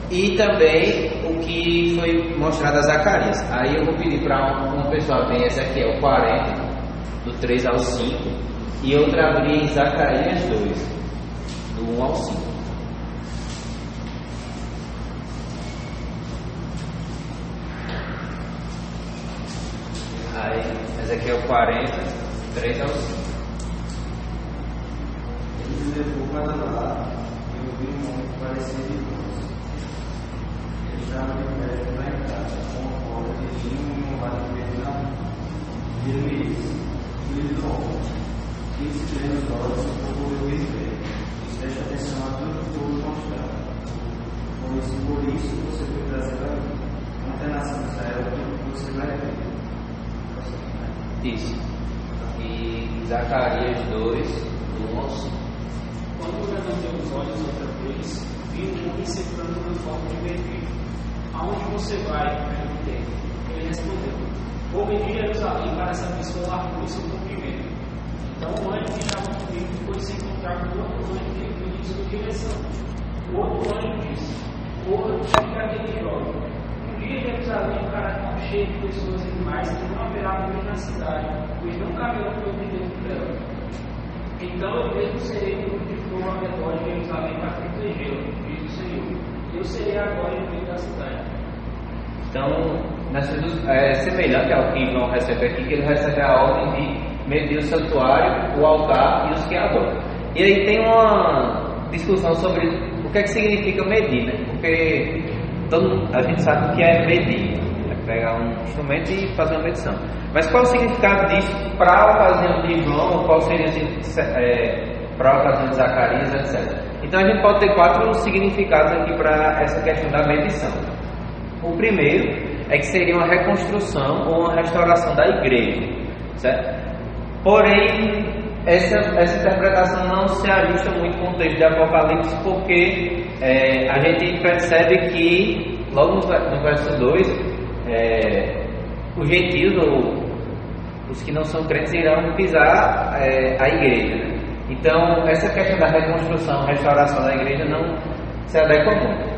Speaker 4: e também o que foi mostrado a Zacarias. Aí eu vou pedir para uma pessoa abrir Ezequiel 40, do 3 ao 5, e outra abrir em Zacarias 2, do 1 ao 5. Aí, Ezequiel 40, 3 ao 5.
Speaker 3: Ele me levou para lá e eu vi um homem parecido de nós. Ele estava de pé na entrada, com uma corda de linho e um vara verde na mão. E ele me disse: Filho do homem, fixe bem os olhos e procure o espelho, e preste atenção a tudo que eu vou mostrar. Por isso você foi trazer a mim. Não tem nação de Israel que você vai ver.
Speaker 4: Isso. E Zacarias 2, do 1 ao 5.
Speaker 6: Quando eu levantei os olhos outra vez, vi um homem sentando no forma de vermelho. Aonde você vai? Perguntei. Ele respondeu: Vou medir Jerusalém para saber sua largura e seu comprimento. Então o anjo que estava comigo foi se encontrar com outro anjo que veio em sua direção. O outro anjo disse: Corra, fica aquele jovem. Um dia Jerusalém ficará tão cheio de pessoas e animais que não haverá luz na cidade, pois não caberão todo dentro dela. Então eu mesmo serei um grupo de fogo ao redor de Jerusalém para protegê-lo, diz o Senhor. Eu serei agora em meio da cidade.
Speaker 4: Então, é semelhante ao que João recebe aqui, que ele recebe a ordem de medir o santuário, o altar e os que adoram. E aí tem uma discussão sobre o que é que significa medir, né? Porque a gente sabe o que é medir, é pegar um instrumento e fazer uma medição. Mas qual o significado disso para a ocasião de João, qual seria para a ocasião de Zacarias, etc. Então a gente pode ter 4 significados aqui para essa questão da medição. O primeiro é que seria uma reconstrução ou uma restauração da igreja, certo? Porém, essa interpretação não se ajusta muito com o texto de Apocalipse, porque a gente percebe que, logo no verso 2, os gentios ou os que não são crentes irão pisar a igreja. Então, essa questão da reconstrução, restauração da igreja não se adequa muito.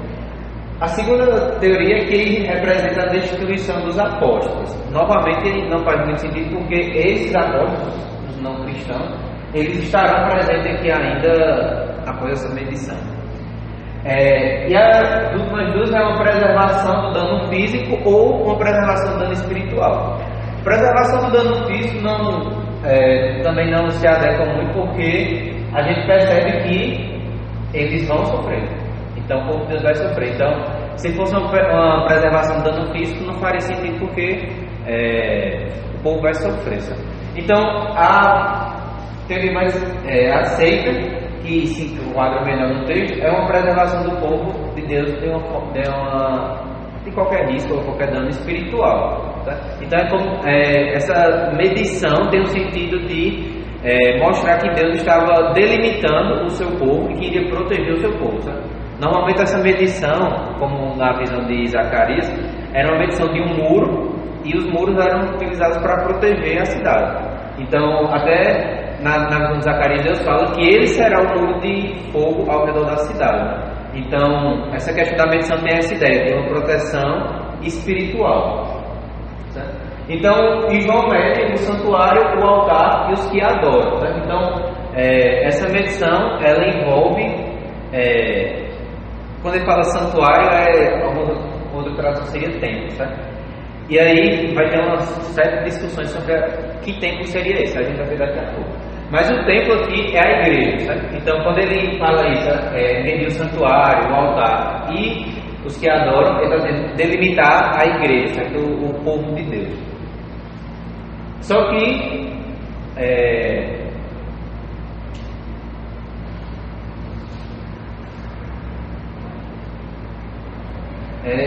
Speaker 4: A segunda teoria é que representa a destituição dos apóstolos. Novamente, não faz muito sentido porque esses apóstolos, os não cristãos, eles estarão presentes aqui ainda após essa medição. E as últimas duas é uma preservação do dano físico ou uma preservação do dano espiritual. Preservação do dano físico também não se adequa muito porque a gente percebe que eles vão sofrer. Então o povo de Deus vai sofrer. Então, se fosse uma preservação do dano físico, não faria sentido porque o povo vai sofrer. Sabe? Então, a teoria mais aceita, que se enquadra melhor no texto, é uma preservação do povo de Deus de qualquer risco ou qualquer dano espiritual. Tá? Então, essa medição tem o sentido de mostrar que Deus estava delimitando o seu povo e que iria proteger o seu povo. Tá? Normalmente essa medição, como na visão de Zacarias, era uma medição de um muro e os muros eram utilizados para proteger a cidade. Então, até na visão de Zacarias, Deus fala que ele será o muro de fogo ao redor da cidade. Então, essa questão da medição tem essa ideia de uma proteção espiritual. Certo? Então, João mede o santuário, o altar e os que adoram. Certo? Então, essa medição, ela envolve... quando ele fala santuário, outra tradução seria templo, certo? E aí vai ter uma série de discussões sobre que templo seria esse, a gente vai ver daqui a pouco. Mas o templo aqui é a igreja, certo? Então quando ele fala isso, medir o santuário, o altar e os que adoram, ele está dizendo delimitar a igreja, certo? O povo de Deus. Só que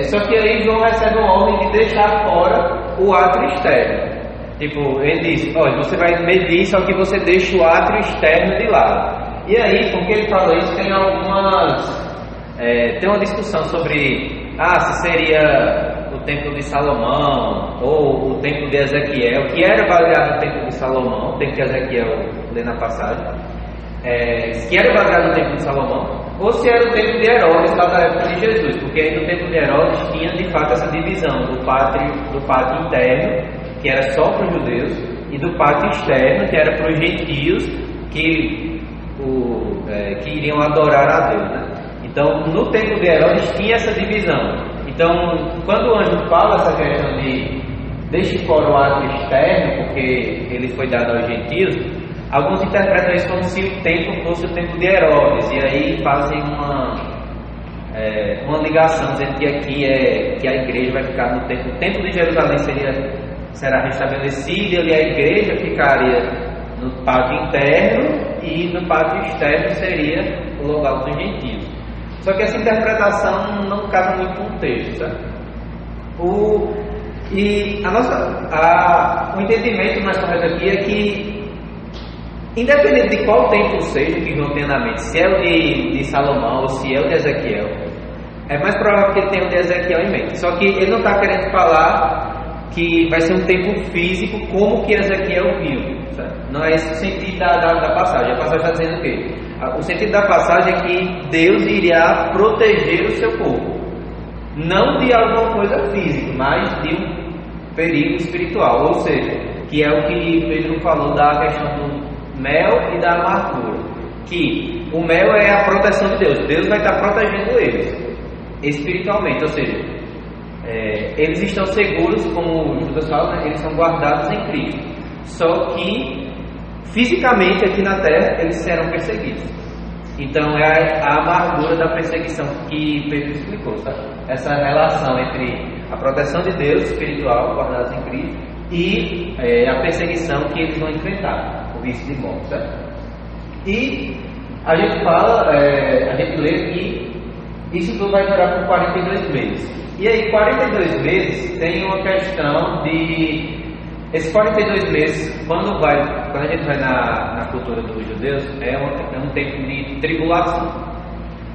Speaker 4: só que aí João recebe uma ordem de deixar fora o átrio externo. Tipo, ele diz, olha, você vai medir, só que você deixa o átrio externo de lado. E aí, com que ele fala isso, tem uma discussão sobre se seria o templo de Salomão ou o templo de Ezequiel, que era baseado no templo de Salomão, o templo de Ezequiel, lê na passagem, que era baseado no templo de Salomão, ou se era o templo de Herodes lá da época de Jesus, porque aí no templo de Herodes tinha de fato essa divisão do pátio interno, que era só para os judeus, e do pátio externo, que era para os gentios que iriam adorar a Deus. Né? Então, no templo de Herodes tinha essa divisão. Então, quando o anjo fala essa questão de deixe fora o átrio externo, porque ele foi dado aos gentios, alguns interpretam isso como se o templo fosse o templo de Herodes, e aí fazem uma ligação, dizendo que aqui que a igreja vai ficar no templo. O templo de Jerusalém será restabelecido, e a igreja ficaria no pátio interno, e no pátio externo seria o local dos gentios. Só que essa interpretação não casa muito com o texto, sabe? O entendimento mais correto aqui é que, independente de qual templo seja que João tenha na mente, se é o de Salomão ou se é o de Ezequiel, é mais provável que ele tenha o de Ezequiel em mente. Só que ele não está querendo falar que vai ser um templo físico como que Ezequiel viu, sabe? Não é esse o sentido da passagem. A passagem está dizendo o quê? O sentido da passagem é que Deus iria proteger o seu povo, não de alguma coisa física, mas de um perigo espiritual, ou seja, que é o que Pedro falou da questão do mel e da amargura, que o mel é a proteção de Deus. Deus vai estar protegendo eles espiritualmente, ou seja, eles estão seguros, como Judas fala, né? Eles são guardados em Cristo. Só que fisicamente aqui na terra eles serão perseguidos. Então é a amargura da perseguição que Pedro explicou, sabe? Essa relação entre a proteção de Deus espiritual, guardados em Cristo, e a perseguição que eles vão enfrentar, o vício de morte, sabe? E a gente fala, a gente lê que isso tudo vai durar por 42 meses. E aí, 42 meses tem uma questão de... Esses 42 meses, quando a gente vai na cultura dos judeus, é um tempo de tribulação.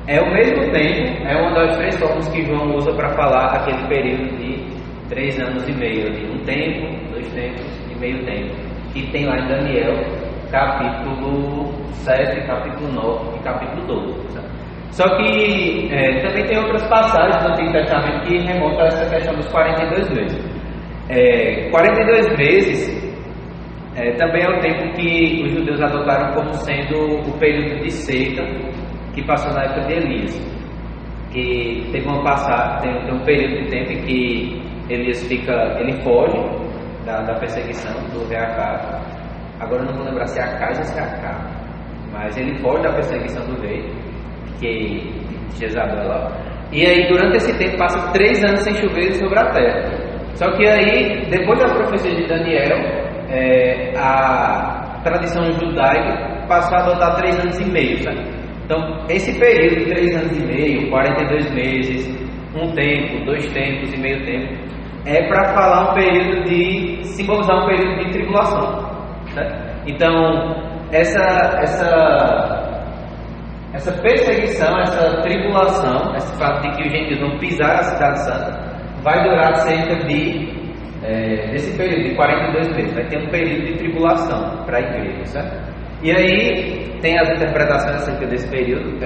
Speaker 4: É o mesmo tempo, é uma das três formas que João usa para falar aquele período de 3 anos e meio ali, um tempo, 2 tempos e meio tempo, que tem lá em Daniel, capítulo 7, capítulo 9 e capítulo 12. Sabe? Só que também tem outras passagens do Antigo Testamento que remontam a essa questão dos 42 meses. 42 meses também é o tempo que os judeus adotaram como sendo o período de seca que passou na época de Elias. Que teve tem um período de tempo em que Elias ele foge da perseguição do rei Acabe. Agora eu não vou lembrar se é Acaz ou se é Acabe, mas ele foge da perseguição do rei, que Jezabel. E aí durante esse tempo passa 3 anos sem chover sobre a terra. Só que aí, depois da profecia de Daniel, a tradição judaica passou a adotar 3 anos e meio, sabe? Então, esse período de 3 anos e meio, 42 meses, um tempo, 2 tempos e meio tempo, é para falar simbolizar um período de tribulação, né? Então, essa perseguição, essa tribulação, esse fato de que os gentios vão pisar a cidade santa, vai durar cerca desse período de 42 meses. Vai ter um período de tribulação para a igreja, certo? E aí tem as interpretações acerca desse período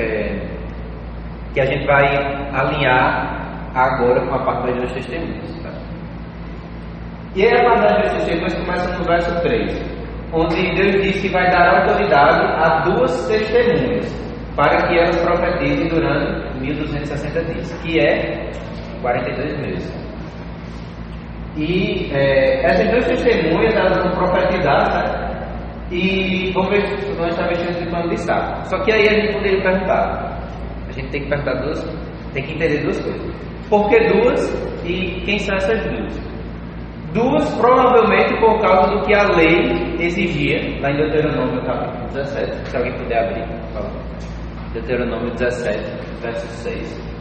Speaker 4: que a gente vai alinhar agora com a parte das 2 testemunhas, tá? E aí a parte das 2 testemunhas começa no verso 3, onde Deus diz que vai dar autoridade a 2 testemunhas para que elas profetizem durante 1260 dias, que é 42 meses. E essas 2 testemunhas, elas vão profetizar, né? E vão estar mexendo de pano de saco. Só que aí a gente poderia perguntar, a gente tem que perguntar tem que entender 2 coisas. Por que 2 e quem são essas 2? 2 provavelmente por causa do que a lei exigia, lá em Deuteronômio capítulo 17, se alguém puder abrir, por favor. Deuteronômio 17, verso 6.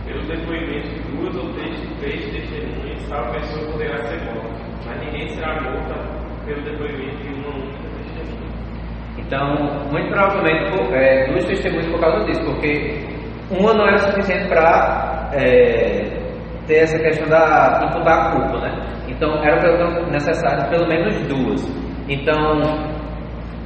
Speaker 7: Pelo depoimento de 2 ou 3 testemunhas, tal pessoa poderá ser morta, mas ninguém será morta pelo depoimento de uma única testemunha.
Speaker 4: Então, muito provavelmente 2 testemunhas por causa disso, porque uma não era suficiente para ter essa questão da imputar a culpa, né? Então era necessário pelo menos 2. Então,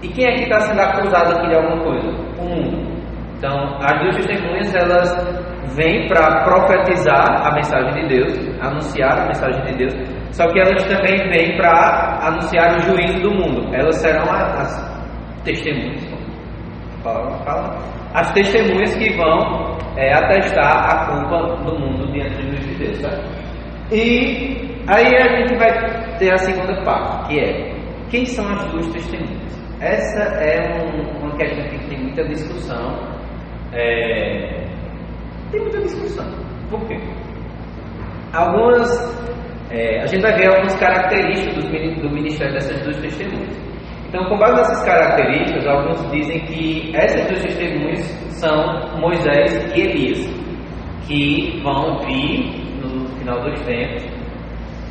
Speaker 4: e quem é que está sendo acusado aqui de alguma coisa? O mundo. Então, as 2 testemunhas, elas vêm para profetizar a mensagem de Deus, anunciar a mensagem de Deus, só que elas também vêm para anunciar o juízo do mundo. Elas serão as testemunhas, as testemunhas que vão atestar a culpa do mundo diante do juízo de Deus, tá? E aí a gente vai ter a segunda parte, que é: quem são as 2 testemunhas? Essa é uma questão que tem muita discussão. Tem muita discussão. Por quê? A gente vai ver algumas características do ministério dessas 2 testemunhas. Então, com base nessas características, alguns dizem que essas 2 testemunhas são Moisés e Elias, que vão vir no final dos tempos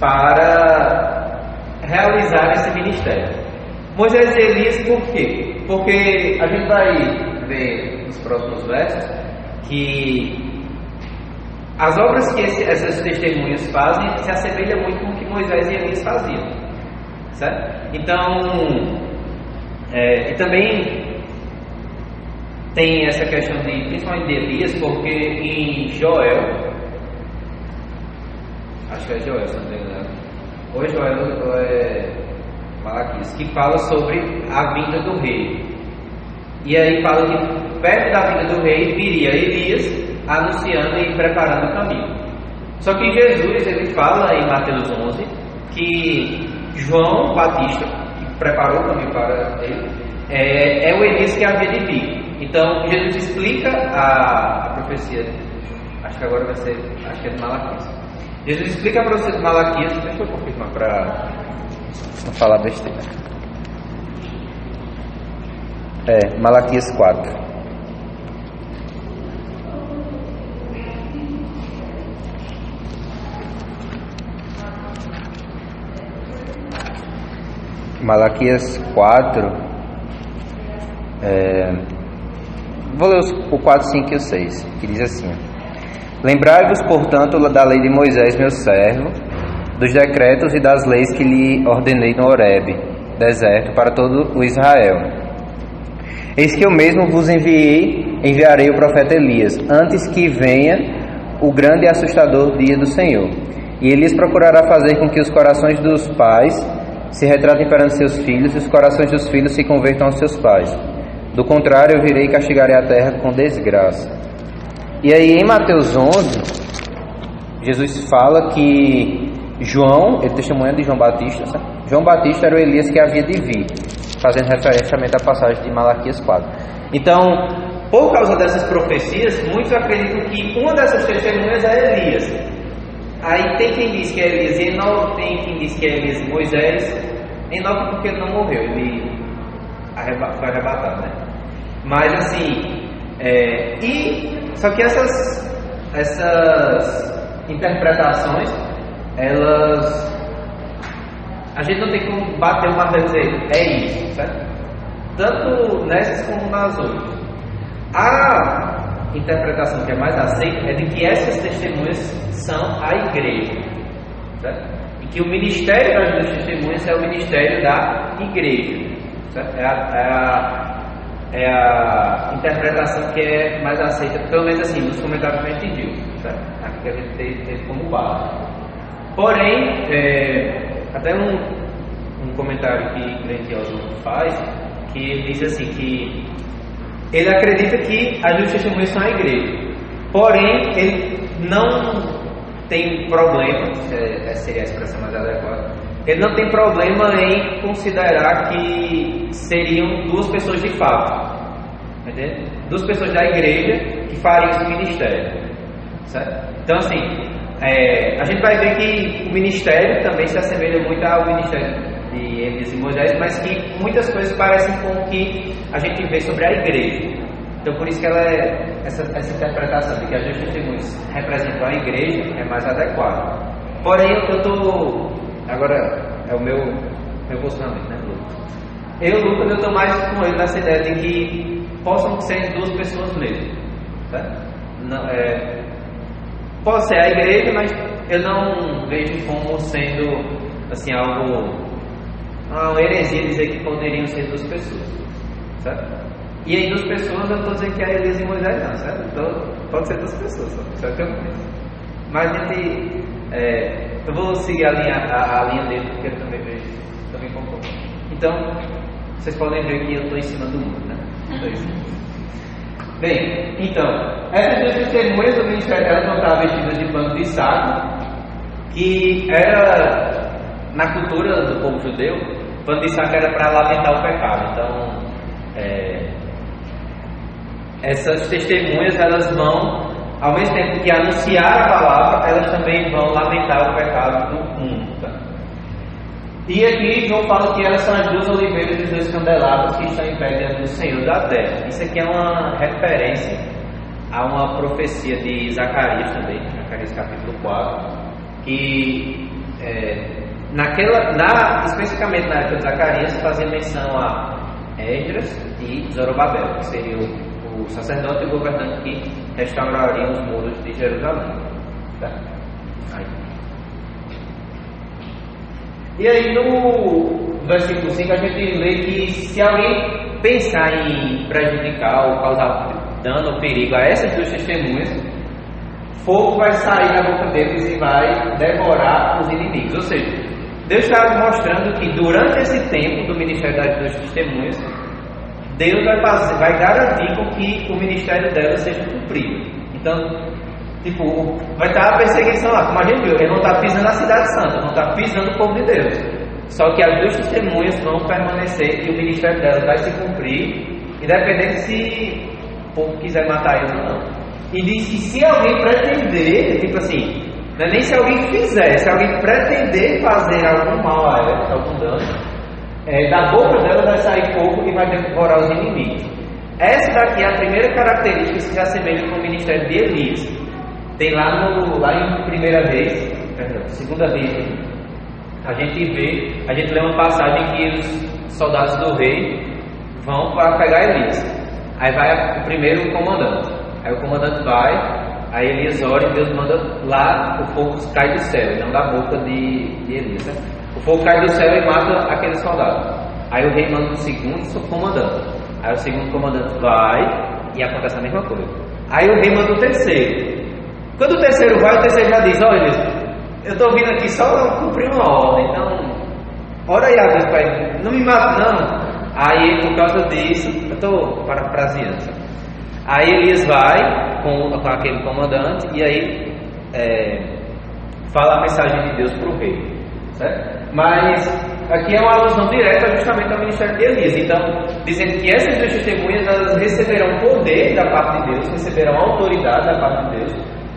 Speaker 4: para realizar esse ministério. Moisés e Elias, por quê? Porque a gente vai ver nos próximos versos que as obras que essas testemunhas fazem se assemelham muito com o que Moisés e Elias faziam, certo? Então, e também tem essa questão principalmente de Elias, porque em Joel, acho que é Joel, se não me engano, ou é Joel ou é Malaquias, que fala sobre a vinda do rei. E aí fala que perto da vinda do rei viria Elias anunciando e preparando o caminho. Só que Jesus, ele fala em Mateus 11 que João Batista, que preparou o caminho para ele, é o Elias que havia de vir. Então Jesus explica a profecia, acho que agora vai ser, acho que é de Malaquias. Jesus explica a profecia de Malaquias, deixa eu confirmar para não falar besteira. Malaquias 4. Malaquias 4, vou ler o 4, 5 e o 6, que diz assim: Lembrai-vos, portanto, da lei de Moisés, meu servo, dos decretos e das leis que lhe ordenei no Horebe, deserto, para todo o Israel. Eis que eu mesmo vos enviarei o profeta Elias, antes que venha o grande e assustador dia do Senhor. E Elias procurará fazer com que os corações dos pais se retratem perante seus filhos, e os corações dos filhos se convertam aos seus pais. Do contrário, eu virei e castigarei a terra com desgraça. E aí, em Mateus 11, Jesus fala que João, ele testemunha de João Batista, sabe? João Batista era o Elias que havia de vir, fazendo referência à passagem de Malaquias 4. Então, por causa dessas profecias, muitos acreditam que uma dessas testemunhas é Elias. Aí tem quem diz que é Elias e Enoque, tem quem diz que é Elias e Moisés. Enoque porque ele não morreu, ele foi arrebatado, né? Mas assim, só que essas interpretações, a gente não tem como bater o martelo e dizer é isso, certo? Tanto nessas como nas outras. A interpretação que é mais aceita é de que essas testemunhas são a igreja, certo? E que o ministério das duas testemunhas é o ministério da igreja, certo? É a interpretação que é mais aceita, pelo menos assim, nos comentários que a gente viu, certo? Aqui que a gente teve como base. Porém, até um comentário que Grant Oswald faz, que ele diz assim, que ele acredita que as duas testemunhas são a igreja, porém ele não tem problema, seria a expressão mais adequada, ele não tem problema em considerar que seriam duas pessoas de fato, entende? Duas pessoas da igreja que fariam esse ministério, certo? Então assim, a gente vai ver que o ministério também se assemelha muito ao ministério de Elias e Moisés, mas que muitas coisas parecem com o que a gente vê sobre a igreja. Então por isso que ela essa interpretação de que as duas testemunhas representam a igreja é mais adequada. Porém, eu estou... Agora é o meu posicionamento, né, Lucas? Eu estou mais com ele nessa ideia de que possam ser duas pessoas mesmo, certo? Não, pode ser a igreja, mas eu não vejo como sendo assim uma heresia dizer que poderiam ser duas pessoas, certo? E aí duas pessoas eu não estou dizendo que é Elias e Moisés não, certo? Então pode ser duas pessoas, só que eu não penso. Mas eu vou seguir a linha dele, porque eu também vejo, também concordo. Então, vocês podem ver que eu estou em cima do muro, né? Bem, então, essas duas testemunhas do ministério, elas não estavam vestidas de pano de saco, que era, na cultura do povo judeu, pano de saco era para lamentar o pecado. Então, essas testemunhas, elas vão, ao mesmo tempo que anunciar a palavra, elas também vão lamentar o pecado do mundo, tá? E aqui João fala que elas são as duas oliveiras e os dois candelabros que estão em pé diante do Senhor da terra. Isso aqui é uma referência a uma profecia de Zacarias também, Zacarias capítulo 4, que especificamente na época de Zacarias fazia menção a Esdras e Zorobabel, que seria o sacerdote e o governante que restaurariam os muros de Jerusalém, tá? E aí no versículo 5 a gente lê que se alguém pensar em prejudicar ou causar dano ou perigo a essas duas testemunhas, fogo vai sair da boca deles e vai devorar os inimigos. Ou seja, Deus está mostrando que durante esse tempo do ministério das duas testemunhas, Deus vai garantir com que o ministério delas seja cumprido. Então, vai estar a perseguição lá, como a gente viu, ele não está pisando a cidade santa, não está pisando o povo de Deus. Só que as duas testemunhas vão permanecer e o ministério delas vai se cumprir, independente se o povo quiser matar eles ou não. E diz que se alguém pretender, não é nem se alguém fizer, se alguém pretender fazer algum mal a ela, algum dano, da boca dela vai sair fogo e vai devorar os inimigos. Essa daqui é a primeira característica que se assemelha com o ministério de Elias. Tem lá em 2 Reis, A gente lê uma passagem que os soldados do rei vão para pegar Elias. Aí vai o primeiro comandante. Aí o comandante vai, aí Elias ora e Deus manda lá, o fogo cai do céu, e não da boca de Elias. Né? O fogo cai do céu e mata aquele soldado. Aí o rei manda o segundo comandante. Aí o segundo comandante vai e acontece a mesma coisa. Aí o rei manda o terceiro. Quando o terceiro vai, o terceiro já diz: olha, eu estou vindo aqui só cumprir uma ordem, então ora aí a Deus, pai, não me mata não. Aí por causa disso, eu estou parafraseando. Aí Elias vai com aquele comandante e aí fala a mensagem de Deus para o rei, certo? Mas aqui é uma alusão direta justamente ao ministério de Elias. Então, dizendo que essas duas testemunhas, elas receberão poder da parte de Deus, receberão autoridade da parte de Deus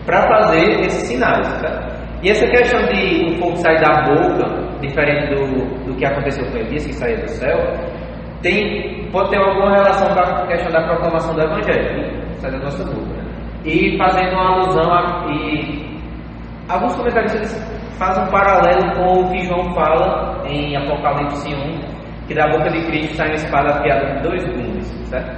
Speaker 4: para fazer esses sinais, certo? E essa questão de o fogo sair da boca, diferente do que aconteceu com Elias, que saía do céu, pode ter alguma relação com a questão da proclamação do Evangelho, que sai da nossa boca. Né? E fazendo uma alusão alguns comentaristas fazem um paralelo com o que João fala em Apocalipse 1, que da boca de Cristo sai uma espada afiada de 2 gumes, certo?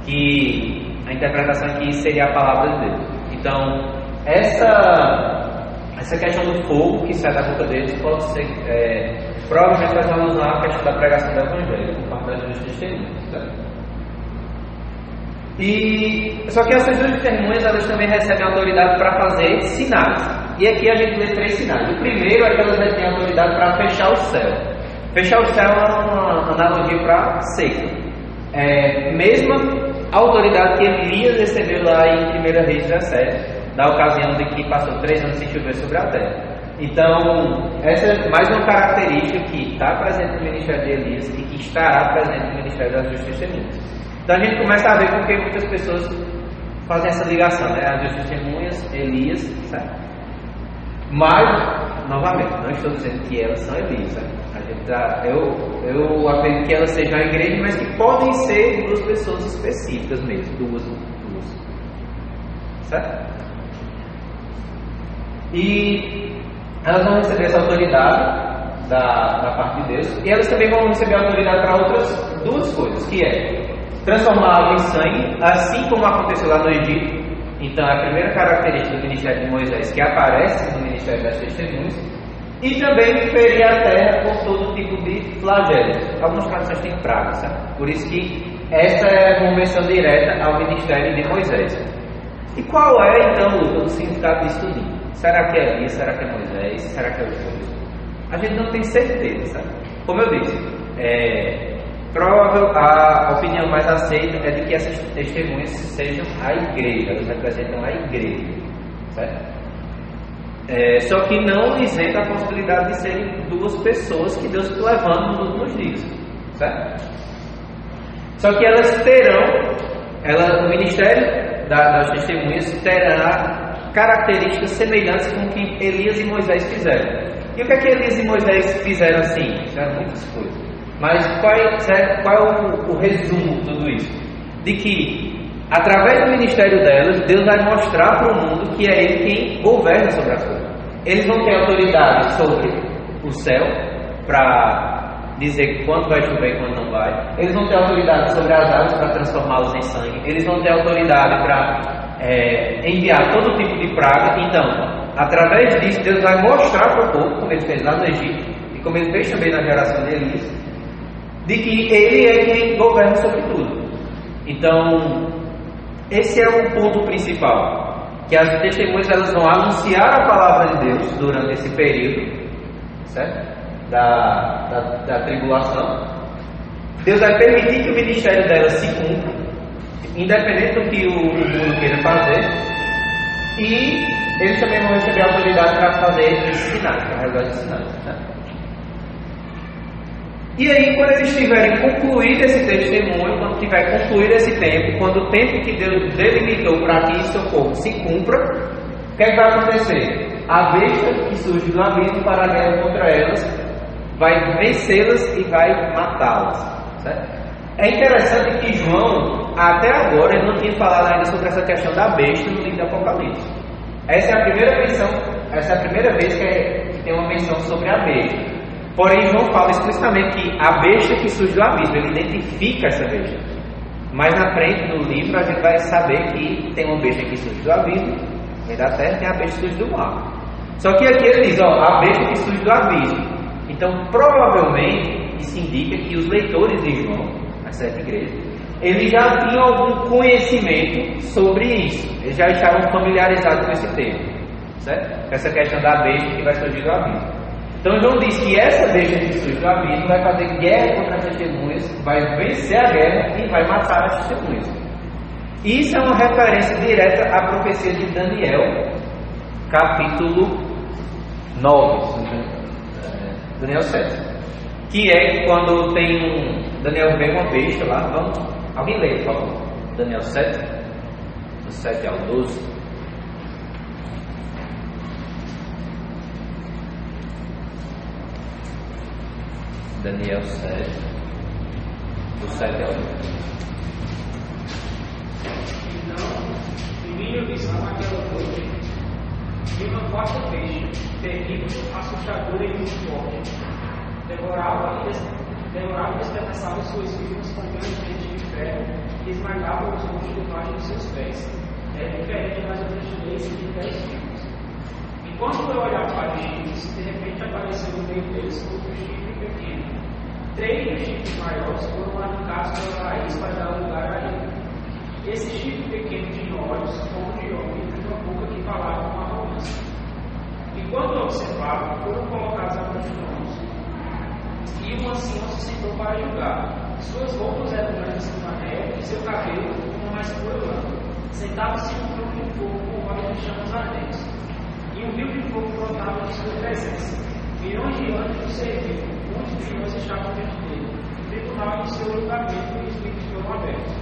Speaker 4: Que a interpretação aqui seria a palavra de Deus. Então, essa questão do fogo que sai da boca deles pode ser, provavelmente faz uma alusão à questão da pregação do Evangelho, por parte das duas testemunhas, certo? Só que essas duas testemunhas, elas também recebem autoridade para fazer sinais. E aqui a gente lê 3 sinais. O primeiro é que elas têm autoridade para fechar o céu. Fechar o céu é uma analogia para seca. Mesma autoridade que Elias recebeu lá em 1 Reis 17, da ocasião de que passou 3 anos sem chover sobre a terra. Então, essa é mais uma característica que está presente no ministério de Elias e que estará presente no ministério das duas testemunhas. Então a gente começa a ver porque muitas pessoas fazem essa ligação, né? As duas testemunhas, Elias, certo? Mas, novamente, não estou dizendo que elas são Elias, certo? Eu acredito que elas sejam a igreja, mas que podem ser 2 pessoas específicas mesmo, duas, certo? E elas vão receber essa autoridade da parte de Deus, e elas também vão receber autoridade para outras 2 coisas, que é transformar água em sangue, assim como aconteceu lá no Egito. Então, a primeira característica do ministério de Moisés que aparece no ministério das testemunhas, e também ferir a terra com todo tipo de flagelos. Algumas traduções têm pragas, sabe? Por isso que essa é uma menção direta ao ministério de Moisés. E qual é, então, o significado disso tudo? Será que é Elias? Será que é Moisés? Será que é outro? A gente não tem certeza, sabe? Como eu disse, provável, a opinião mais aceita é de que essas testemunhas sejam a igreja, elas representam a igreja, certo? Só que não isenta a possibilidade de serem 2 pessoas que Deus está levando nos últimos dias, certo? Só que elas terão, o ministério das testemunhas terá características semelhantes com o que Elias e Moisés fizeram. E o que é que Elias e Moisés fizeram assim? Fizeram muitas coisas. Mas qual é o resumo de tudo isso? De que, através do ministério delas, Deus vai mostrar para o mundo que é Ele quem governa sobre as coisas. Eles vão ter autoridade sobre o céu, para dizer quando vai chover e quando não vai. Eles vão ter autoridade sobre as águas para transformá-las em sangue. Eles vão ter autoridade para enviar todo tipo de praga. Então, através disso, Deus vai mostrar para o povo, como Ele fez lá no Egito, e como Ele fez também na geração de Elias, de que Ele é quem governa sobre tudo. Então, esse é o ponto principal, que as testemunhas elas vão anunciar a palavra de Deus durante esse período, certo? Da tribulação. Deus vai permitir que o ministério delas se cumpra, independente do que o mundo queira fazer, e eles também vão receber a autoridade para fazer esses sinais, para realizar esses sinais, certo? E aí, quando eles tiverem concluído esse testemunho, quando tiver concluído esse tempo, quando o tempo que Deus delimitou para que isso ocorra se cumpra, o que é que vai acontecer? A besta que surge do abismo para a guerra contra elas vai vencê-las e vai matá-las, certo? É interessante que João, até agora, ele não tinha falado ainda sobre essa questão da besta no livro do Apocalipse. Essa é a primeira vez que tem uma menção sobre a besta. Porém, João fala explicitamente que a besta que surge do abismo, ele identifica essa besta. Mais na frente do livro a gente vai saber que tem uma besta que surge do abismo, e da terra tem a besta que surge do mar. Só que aqui ele diz, a besta que surge do abismo. Então, provavelmente, isso indica que os leitores de João, as 7 igrejas, eles já tinham algum conhecimento sobre isso. Eles já estavam familiarizados com esse termo, certo? Essa questão da besta que vai surgir do abismo. Então, João diz que essa besta que surge do abismo vai fazer guerra contra as testemunhas, vai vencer a guerra e vai matar as testemunhas. Isso é uma referência direta à profecia de Daniel, capítulo 9, Daniel 7. Que é quando tem Daniel vê uma besta lá. Alguém lê, por favor? Daniel 7, do 7 ao 12. Daniel 7, do 7 ao 12.
Speaker 6: Então, em minha visão, aquela noite, vi uma quarta besta, terrível, assustadora e muito forte. Devorava e despedaçava suas vítimas com grandes dentes de ferro e esmagava os rostos debaixo de seus pés. Era diferente das outras leis de 10 tipos. Enquanto eu olhava para os chifres, de repente apareceu no meio deles outro chifre pequeno. 3 dos chifres maiores foram arrancados pela raiz para dar lugar a ele. Esse chifre pequeno tinha olhos como de homem e uma boca que falava com arrogância. Enquanto eu observava, foram colocados alguns tronos. E um ancião se sentou para julgar. Suas roupas eram brancas como a neve e seu cabelo como uma escura lã. Sentava-se em um trono de fogo com olhos de chamas ardentes. E um rio de fogo brotava de sua presença. Milhões de anjos o serviam, muitos de nós estavam diante dele. O tribunal de seu julgamento e os livros foram abertos.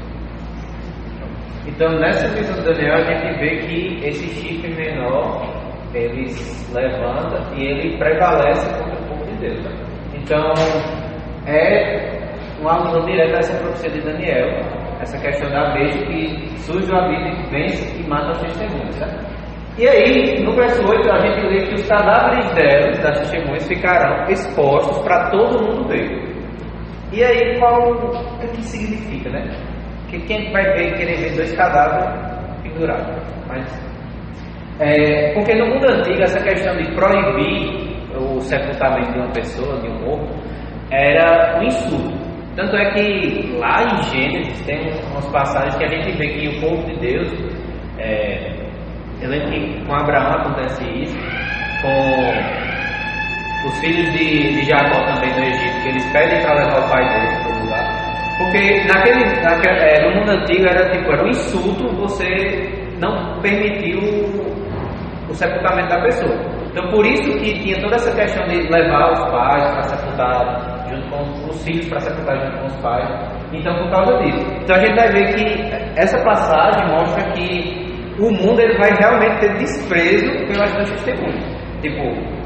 Speaker 4: Então, nessa visão de Daniel, a gente vê que esse chifre menor, ele se levanta e ele prevalece contra o povo de Deus. Então, é uma alusão direta a essa profecia de Daniel, essa questão da besta que surge do abismo, vence e mata os testemunhos, certo? E aí, no verso 8, a gente lê que os cadáveres delas, das testemunhas, ficarão expostos para todo mundo ver. E aí, o que significa, né? Que quem vai querer ver 2 cadáveres pendurados? Porque no mundo antigo, essa questão de proibir o sepultamento de uma pessoa, de um morto, era um insulto. Tanto é que lá em Gênesis tem umas passagens que a gente vê que o povo de Deus, eu lembro que com Abraão acontece isso, com os filhos de Jacó também no Egito, que eles pedem para levar o pai deles para o lugar. Porque no mundo antigo era um insulto você não permitir o sepultamento da pessoa. Então por isso que tinha toda essa questão de levar os pais para sepultar junto com os filhos, para sepultar junto com os pais. Então por causa disso. Então a gente vai ver que essa passagem mostra que o mundo ele vai realmente ter desprezo pelas 2 testemunhas.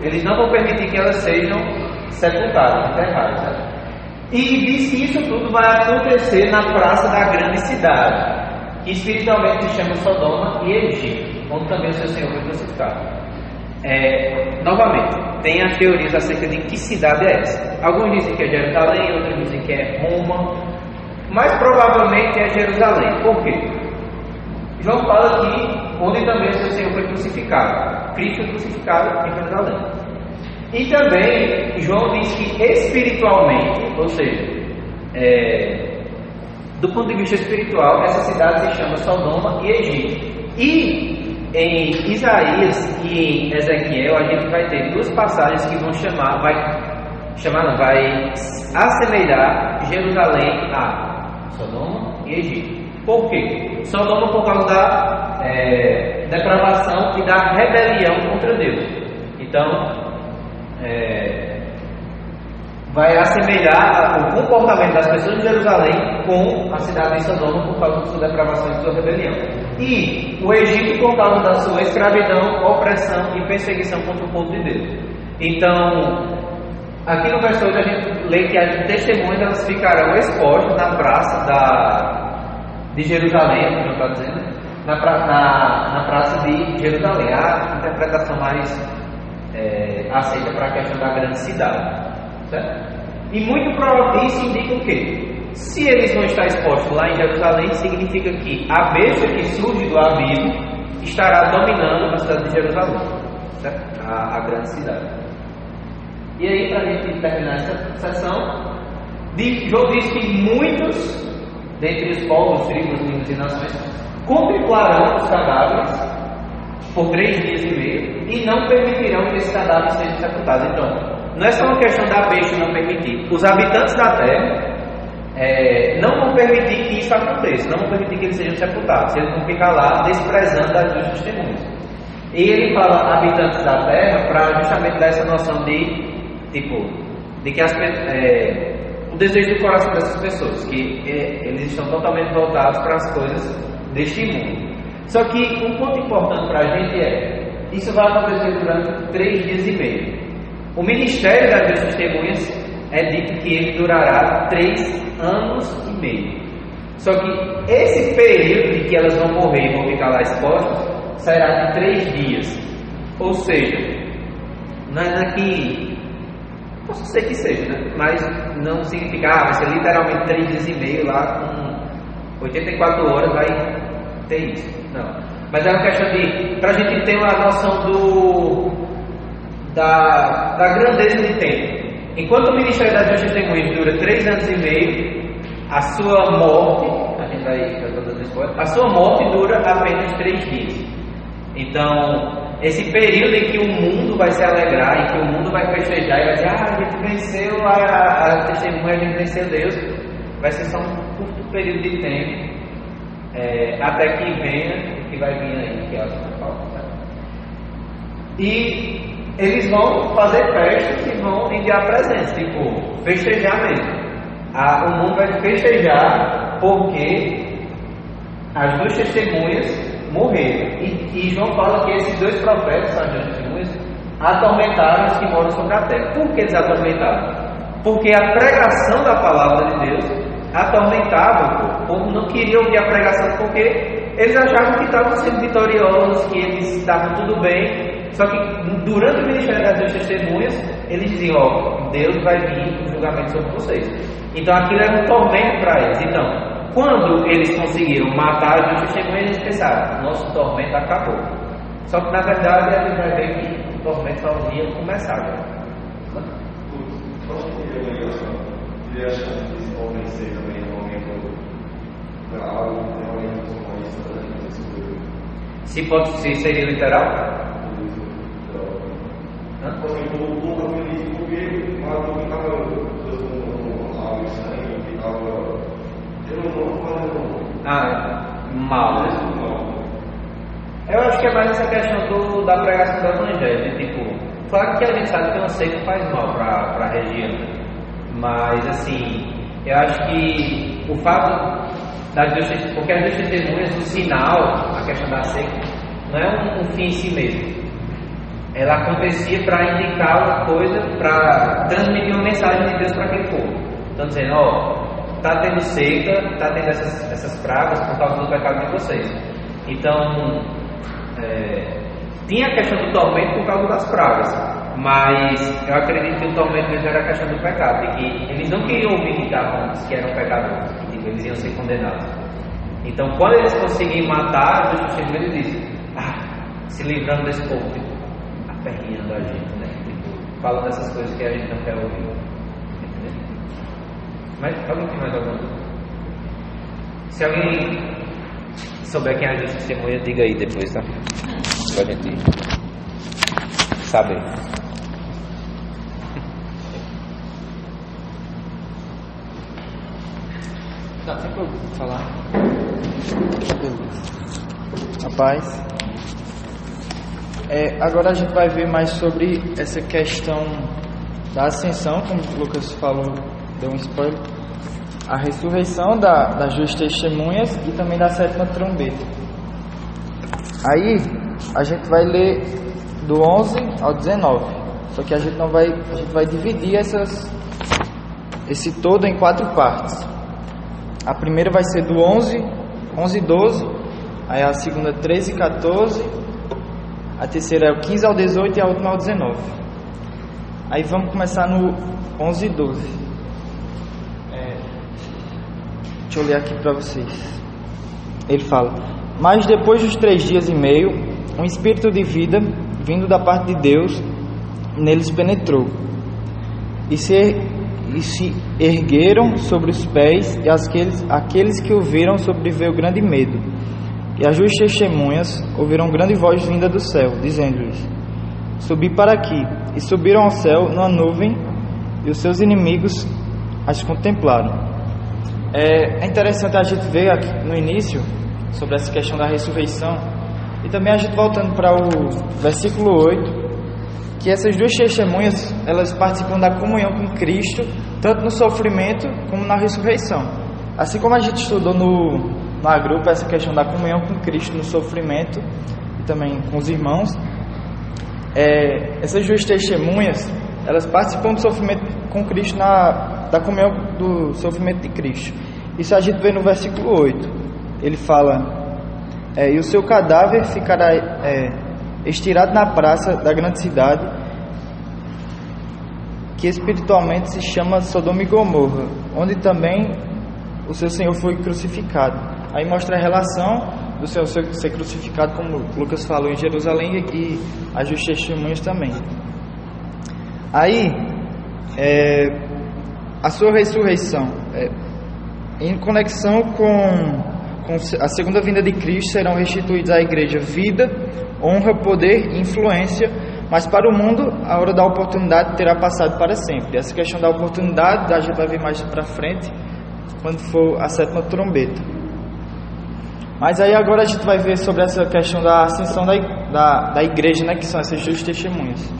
Speaker 4: Eles não vão permitir que elas sejam sepultadas, enterradas, certo? E diz que isso tudo vai acontecer na praça da grande cidade, que espiritualmente se chama Sodoma e Egito, onde também o seu Senhor foi crucificado. Novamente, tem as teorias acerca de que cidade é essa. Alguns dizem que é Jerusalém, outros dizem que é Roma, mas provavelmente é Jerusalém. Por quê? João fala aqui onde também o seu Senhor foi crucificado. Cristo foi crucificado em Jerusalém. E também João diz que espiritualmente, ou seja, do ponto de vista espiritual, essa cidade se chama Sodoma e Egito. E em Isaías e em Ezequiel a gente vai ter 2 passagens que vão vai assemelhar Jerusalém a Sodoma e Egito. Por quê? Sodoma por causa da depravação e da rebelião contra Deus. Então, vai assemelhar o comportamento das pessoas de Jerusalém com a cidade de Sodoma por causa de sua depravação e sua rebelião. E o Egito por causa da sua escravidão, opressão e perseguição contra o povo de Deus. Então, aqui no verso 8 a gente lê que as testemunhas elas ficarão expostas na praça de Jerusalém, como eu estou dizendo, na praça de Jerusalém. A interpretação mais aceita para a questão da grande cidade. certo? E muito provavelmente isso indica o quê? Se eles vão estar expostos lá em Jerusalém, significa que a besta que surge do abismo estará dominando a cidade de Jerusalém, certo? A grande cidade. E aí, para a gente terminar essa sessão, João diz que muitos, dentre os povos, tribos, línguas e nações, contemplarão os cadáveres por 3 dias e meio e não permitirão que esses cadáveres sejam sepultados. Então, não é só uma questão da besta não permitir. Os habitantes da terra não vão permitir que isso aconteça, não vão permitir que eles sejam sepultados. Eles vão ficar lá desprezando as duas testemunhas. E ele fala habitantes da terra para justamente dar essa noção de que o desejo do coração dessas pessoas, que eles estão totalmente voltados para as coisas deste mundo. Só que um ponto importante para a gente isso vai acontecer durante 3 dias e meio. O ministério das duas testemunhas é dito que ele durará 3 anos e meio. Só que esse período de que elas vão morrer e vão ficar lá expostas será de 3 dias. Ou seja, não é que posso ser que seja, né? Mas não significa vai ser literalmente 3 dias e meio lá com 84 horas vai ter isso. Não. Mas é uma questão para a gente ter uma noção da grandeza de tempo. Enquanto o ministério das duas testemunhas dura 3 anos e meio, a sua morte, a sua morte dura apenas 3 dias. Então, esse período em que o mundo vai se alegrar, em que o mundo vai festejar e vai dizer, a gente venceu a testemunha, a gente venceu Deus, vai ser só um curto período de tempo, até que venha o que vai vir aí, que é a sua falta. E eles vão fazer festas e vão enviar presentes, festejar mesmo. O mundo vai festejar porque as duas testemunhas morreram. E João fala que esses 2 profetas, as duas testemunhas, atormentaram os que moram sobre a terra. Por que eles atormentaram? Porque a pregação da palavra de Deus atormentava o povo, não queria ouvir a pregação porque eles achavam que estavam sendo vitoriosos, que eles estavam tudo bem. Só que durante o ministério das duas testemunhas, eles diziam, Deus vai vir com julgamento sobre vocês. Então aquilo era um tormento para eles. Então, quando eles conseguiram matar as duas testemunhas, eles pensaram, nosso tormento acabou. Só que na verdade a gente vai ver que o tormento só ia começar.
Speaker 3: Ele acha que eles podem ser também um momento para algo que realmente
Speaker 4: se seria literal? Mal. Eu acho que é mais essa questão da pregação do evangelho. Claro que a gente sabe que uma seita faz mal para a região, mas assim, eu acho que o fato porque as duas testemunhas, o sinal, a questão da seita, não é um fim em si mesmo. Ela acontecia para indicar uma coisa, para transmitir uma mensagem de Deus para aquele povo. Então dizendo, está tendo seca, está tendo essas pragas por causa do pecado de vocês. Então, tinha a questão do tormento por causa das pragas, mas eu acredito que o tormento mesmo era a questão do pecado, e que eles não queriam ouvir que eram pecadores, que eles iam ser condenados. Então, quando eles conseguiram matar, os testemunhos, eles dizem, se livrando desse povo, aperreando a gente, né? Falando dessas coisas que a gente não quer ouvir. Entendeu? Mas alguém tem mais alguma coisa? Se alguém souber quem é a gente testemunha, diga aí depois, tá? Pra gente saber.
Speaker 8: Tá, tem pra eu falar? Rapaz, agora a gente vai ver mais sobre essa questão da ascensão, como o Lucas falou, deu um spoiler, a ressurreição das duas testemunhas e também da 7ª trombeta. Aí a gente vai ler do 11 ao 19, só que a gente vai dividir esse todo em 4 partes. A primeira vai ser do 11 e 12, aí a segunda 13 e 14, a terceira é o 15 ao 18 e a última ao 19. Aí vamos começar no 11 e 12. Deixa eu ler aqui para vocês. Ele fala: mas depois dos 3 dias e meio, um espírito de vida, vindo da parte de Deus, neles penetrou. E se ergueram sobre os pés, e aqueles que o viram sobreveio grande medo. E as duas testemunhas ouviram grande voz vinda do céu, dizendo-lhes: subi para aqui. E subiram ao céu numa nuvem, e os seus inimigos as contemplaram. É interessante a gente ver aqui no início sobre essa questão da ressurreição, e também a gente voltando para o versículo 8, que essas duas testemunhas, elas participam da comunhão com Cristo, tanto no sofrimento como na ressurreição. Assim como a gente estudou na grupo essa questão da comunhão com Cristo no sofrimento e também com os irmãos, essas duas testemunhas, elas participam do sofrimento com Cristo, da comunhão do sofrimento de Cristo. Isso a gente vê no versículo 8. Ele fala: e o seu cadáver ficará estirado na praça da grande cidade, que espiritualmente se chama Sodoma e Gomorra, onde também o seu Senhor foi crucificado. Aí mostra a relação do Senhor ser crucificado, como Lucas falou, em Jerusalém, e as duas testemunhas também. Aí, a sua ressurreição, em conexão com a segunda vinda de Cristo, serão restituídos à igreja vida, honra, poder e influência, mas para o mundo a hora da oportunidade terá passado para sempre. Essa questão da oportunidade a gente vai ver mais para frente, quando for a 7ª trombeta. Mas aí agora a gente vai ver sobre essa questão da ascensão da igreja, né, que são essas duas testemunhas.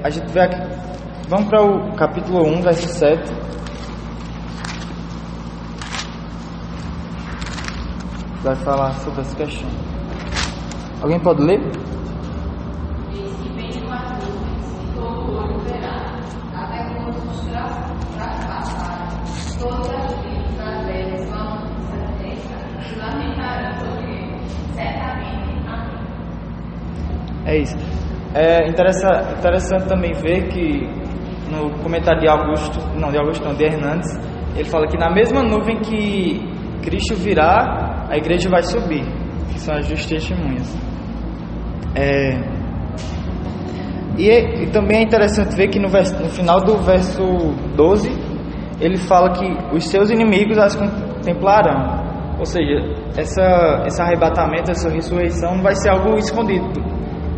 Speaker 8: A gente vê aqui, vamos para o capítulo 1, verso 7. Vai falar sobre essa questão. Alguém pode ler?
Speaker 2: Eis que vem com as nuvens, e todo olho verá, até quando os traspassaram. Todas as tribos das velhas vão se lamentarão sobre ele. Certamente, amém.
Speaker 8: É isso. É interessante também ver que no comentário de Hernandes, ele fala que na mesma nuvem que Cristo virá, a igreja vai subir, que são as duas testemunhas. E também é interessante ver que no final do verso 12, ele fala que os seus inimigos as contemplarão. Ou seja, esse arrebatamento, essa ressurreição não vai ser algo escondido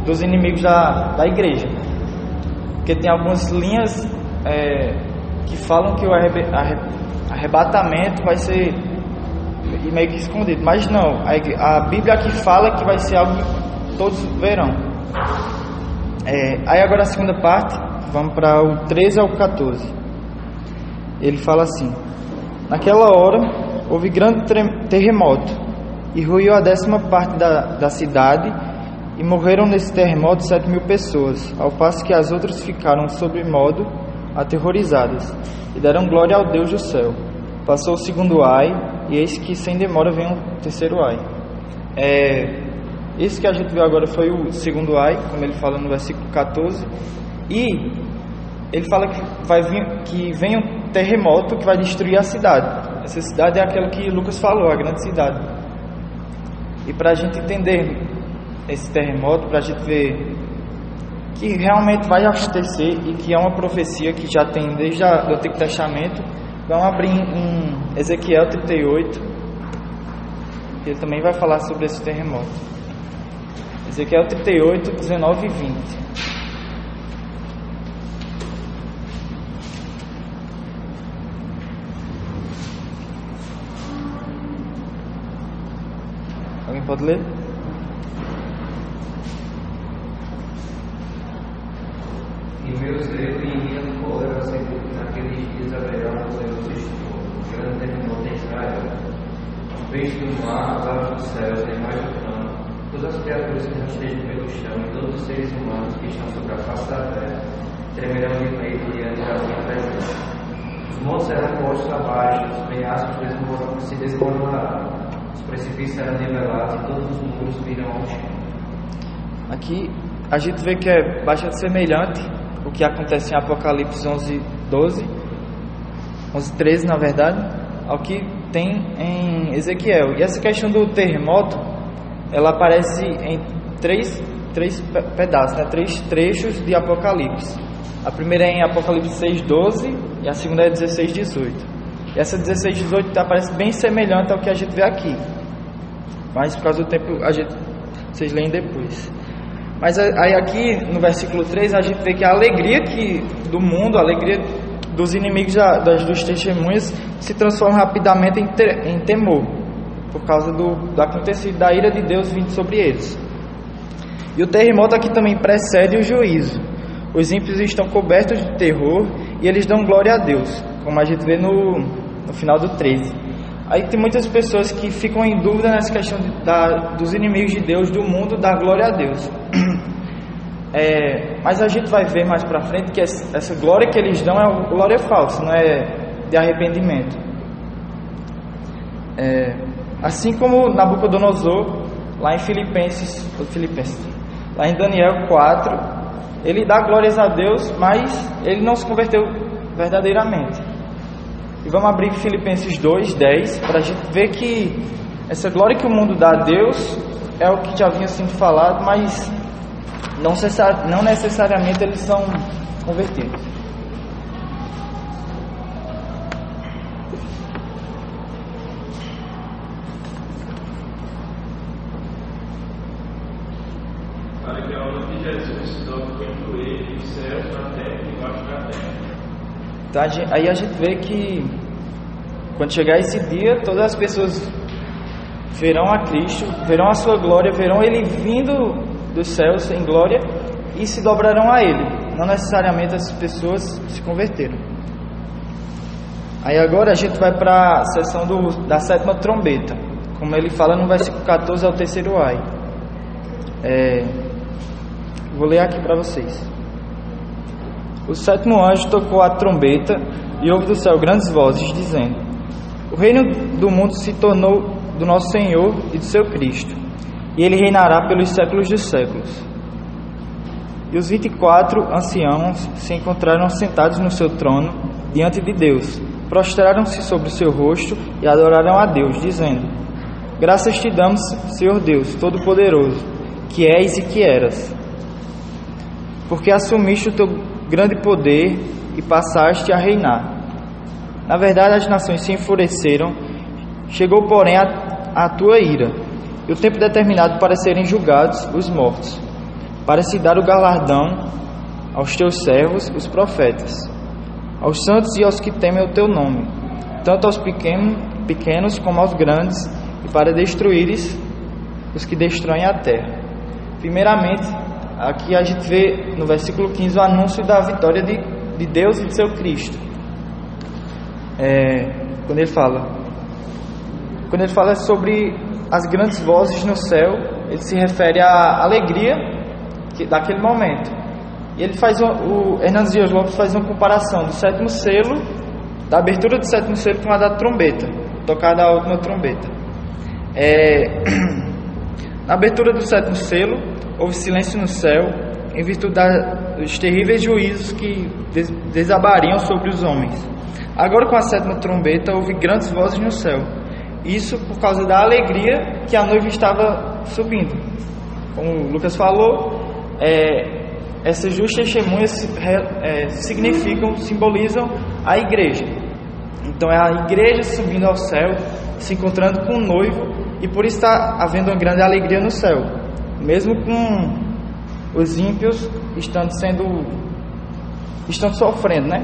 Speaker 8: dos inimigos da igreja. Porque tem algumas linhas que falam que o arrebatamento vai ser meio que escondido, mas não, a Bíblia aqui fala que vai ser algo que todos verão. Aí agora a segunda parte, vamos para o 13 ao 14. Ele fala assim: naquela hora houve grande terremoto, e ruiu a 10ª parte da cidade, e morreram nesse terremoto 7.000 pessoas, ao passo que as outras ficaram sobremodo aterrorizadas, e deram glória ao Deus do céu. Passou o 2º ai, e eis que sem demora vem o 3º ai. Isso que a gente viu agora foi o 2º ai, como ele fala no versículo 14, e ele fala que vem um terremoto que vai destruir a cidade. Essa cidade é aquela que Lucas falou, a grande cidade. E para a gente entender esse terremoto, para a gente ver que realmente vai acontecer e que é uma profecia que já tem desde o Antigo Testamento, vamos abrir em Ezequiel 38, que ele também vai falar sobre esse terremoto. Ezequiel 38, 19 e 20. Alguém pode ler?
Speaker 4: E meus dedos iriam correr naqueles dias haverá um grande terremoto em Israel. Os peixes do mar, as aves dos céus, os animais do campo, todas as criaturas que rastejam pelo chão e todos os seres humanos que estão sobre a face da terra tremerão de medo diante da minha presença. Os montes serão postos abaixo, os penhascos se desmoronarão, os precipícios serão nivelados e todos os muros virão ao chão.
Speaker 8: Aqui a gente vê que é bastante semelhante o que acontece em Apocalipse 11:12, 11:13 na verdade, ao que tem em Ezequiel. E essa questão do terremoto, ela aparece em três pedaços, né? 3 trechos de Apocalipse. A primeira é em Apocalipse 6:12 e a segunda é 16:18. E essa 16:18 aparece bem semelhante ao que a gente vê aqui, mas por causa do tempo vocês leem depois. Mas aí aqui no versículo 3 a gente vê que a alegria do mundo, a alegria dos inimigos dos testemunhas se transforma rapidamente em temor, por causa do acontecido da ira de Deus vindo sobre eles. E o terremoto aqui também precede o juízo. Os ímpios estão cobertos de terror e eles dão glória a Deus, como a gente vê no final do 13. Aí tem muitas pessoas que ficam em dúvida nessa questão dos inimigos de Deus, do mundo, dar glória a Deus. Mas a gente vai ver mais pra frente que essa glória que eles dão é uma glória falsa, não é de arrependimento. Assim como Nabucodonosor, lá em Filipenses, lá em Daniel 4, ele dá glórias a Deus, mas ele não se converteu verdadeiramente. E vamos abrir Filipenses 2:10 para a gente ver que essa glória que o mundo dá a Deus é o que já vinha sendo falado, mas não necessariamente eles são convertidos.
Speaker 7: Para que a obra de Jesus toque entre ele, os céus, na terra e embaixo da terra.
Speaker 8: Então, aí a gente vê que quando chegar esse dia, todas as pessoas verão a Cristo, verão a sua glória, verão Ele vindo dos céus em glória e se dobrarão a Ele. Não necessariamente as pessoas se converteram. Aí agora a gente vai para a sessão da 7ª trombeta, como ele fala no versículo 14 ao 3º ai. Vou ler aqui para vocês. O 7º anjo tocou a trombeta e houve do céu grandes vozes, dizendo: o reino do mundo se tornou do nosso Senhor e do seu Cristo, e ele reinará pelos séculos dos séculos. E os 24 anciãos se encontraram sentados no seu trono diante de Deus, prostraram-se sobre o seu rosto e adoraram a Deus, dizendo: graças te damos, Senhor Deus Todo-Poderoso, que és e que eras, porque assumiste o teu grande poder e passaste a reinar. Na verdade, as nações se enfureceram, chegou, porém, a tua ira, e o tempo determinado para serem julgados os mortos, para se dar o galardão aos teus servos, os profetas, aos santos e aos que temem o teu nome, tanto aos pequenos como aos grandes, e para destruíres os que destroem a terra. Primeiramente, aqui a gente vê no versículo 15 o anúncio da vitória de Deus e de seu Cristo. Quando ele fala sobre as grandes vozes no céu, ele se refere à alegria daquele momento. E ele o Hernandes Dias Lopes faz uma comparação do 7º selo, da abertura do 7º selo com a da trombeta, tocada a última trombeta. Na abertura do 7º selo, houve silêncio no céu, em virtude dos terríveis juízos que desabariam sobre os homens. Agora, com a 7ª trombeta, houve grandes vozes no céu. Isso por causa da alegria que a noiva estava subindo. Como o Lucas falou, essas duas testemunhas simbolizam a igreja. Então é a igreja subindo ao céu, se encontrando com o noivo, e por isso está havendo uma grande alegria no céu, mesmo com os ímpios estão sofrendo, né?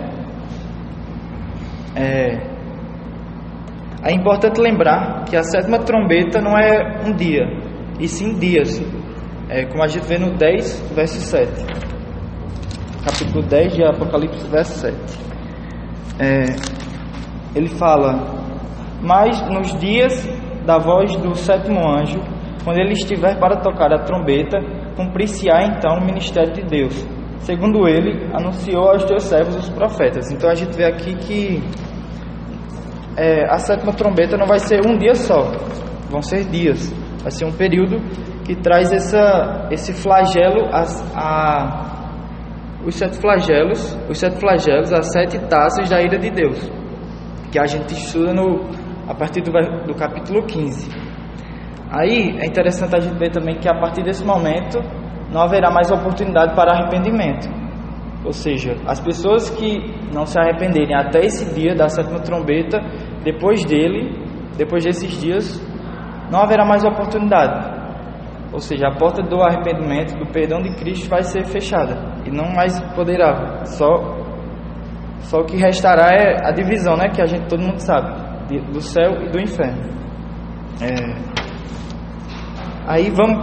Speaker 8: É importante lembrar que a 7ª trombeta não é um dia, e sim dias, como a gente vê no 10, verso 7. Capítulo 10 de Apocalipse, verso 7. Ele fala: mas nos dias da voz do 7º anjo, quando ele estiver para tocar a trombeta, cumprir-se-á então o ministério de Deus, segundo ele anunciou aos teus servos os profetas. Então a gente vê aqui que a 7ª trombeta não vai ser um dia só, vão ser dias, vai ser um período que traz esse flagelo os 7 flagelos, as 7 taças da ira de Deus, que a gente estuda a partir do capítulo 15. Aí é interessante a gente ver também que a partir desse momento não haverá mais oportunidade para arrependimento. Ou seja, as pessoas que não se arrependerem até esse dia da 7ª trombeta, depois desses dias, não haverá mais oportunidade. Ou seja, a porta do arrependimento, do perdão de Cristo vai ser fechada e não mais poderá. Só o que restará é a divisão, né, que todo mundo sabe, do céu e do inferno. Aí vamos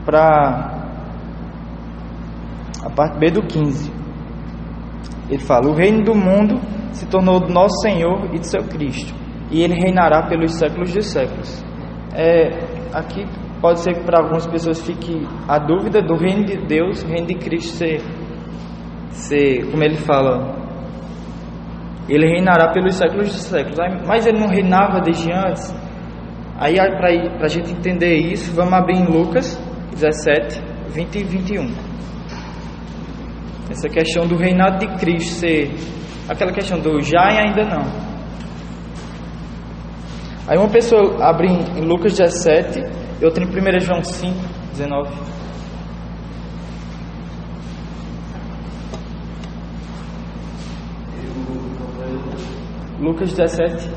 Speaker 8: para a parte B do 15. Ele fala: o reino do mundo se tornou do nosso Senhor e de seu Cristo, e ele reinará pelos séculos dos séculos. Aqui pode ser que para algumas pessoas fique a dúvida do reino de Deus, o reino de Cristo ser, como ele fala, ele reinará pelos séculos dos séculos. Mas ele não reinava desde antes? Aí para a gente entender isso, vamos abrir em Lucas 17, 20 e 21. Essa questão do reinado de Cristo ser aquela questão do já e ainda não. Aí uma pessoa abre em Lucas 17 e outra em 1 João 5, 19. Lucas 17,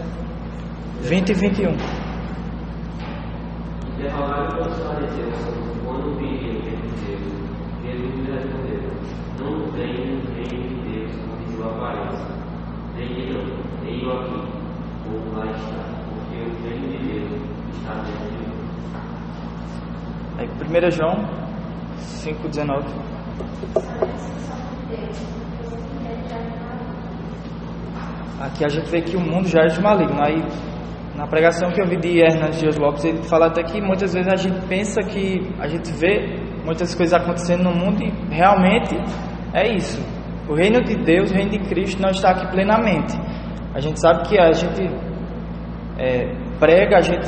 Speaker 8: 20 e 21.
Speaker 9: Interrogaram pelos fariseus quando viria o reino de Deus. Jesus lhe respondeu: não tem o reino de Deus com visível aparência. Nem não, nem eu aqui, ou lá está, porque o reino de Deus está dentro de nós.
Speaker 8: Aí 1 João 5, 19. Aqui a gente vê que o mundo já é de maligno. Aí na pregação que eu vi de Hernandes Dias Lopes, ele fala até que muitas vezes a gente pensa que a gente vê muitas coisas acontecendo no mundo e realmente é isso. O reino de Deus, o reino de Cristo não está aqui plenamente. A gente sabe que a gente prega, a gente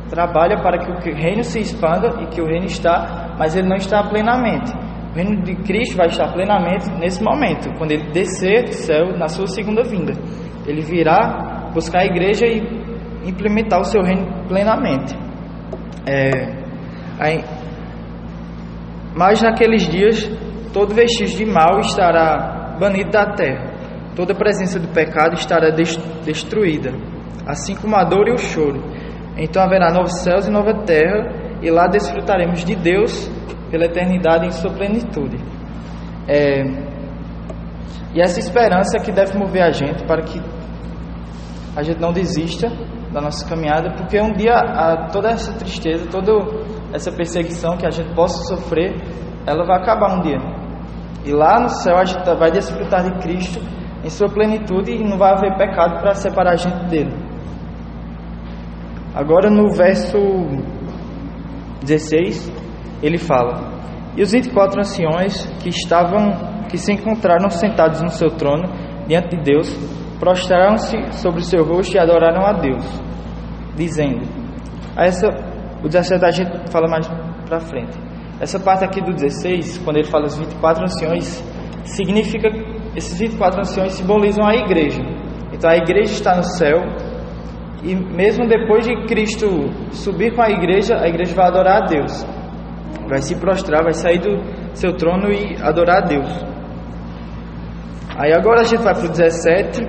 Speaker 8: trabalha para que o reino se expanda e que o reino está, mas ele não está plenamente. O reino de Cristo vai estar plenamente nesse momento, quando ele descer do céu na sua segunda vinda. Ele virá buscar a igreja e implementar o seu reino plenamente. Mas naqueles dias, todo vestígio de mal estará banido da terra, toda presença do pecado estará destruída, assim como a dor e o choro. Então haverá novos céus e nova terra, e lá desfrutaremos de Deus pela eternidade em sua plenitude. E essa esperança que deve mover a gente para que a gente não desista da nossa caminhada, porque um dia toda essa tristeza, toda essa perseguição que a gente possa sofrer, ela vai acabar um dia. E lá no céu a gente vai desfrutar de Cristo em sua plenitude e não vai haver pecado para separar a gente dele. Agora no verso 16, ele fala: e os 24 anciões que se encontraram sentados no seu trono diante de Deus, prostraram-se sobre o seu rosto e adoraram a Deus, dizendo... O 17 a gente fala mais pra frente. Essa parte aqui do 16, quando ele fala os 24 anciões, significa... Esses 24 anciões simbolizam a igreja. Então a igreja está no céu, e mesmo depois de Cristo subir com a igreja vai adorar a Deus. Vai se prostrar, vai sair do seu trono e adorar a Deus. Aí agora a gente vai para o 17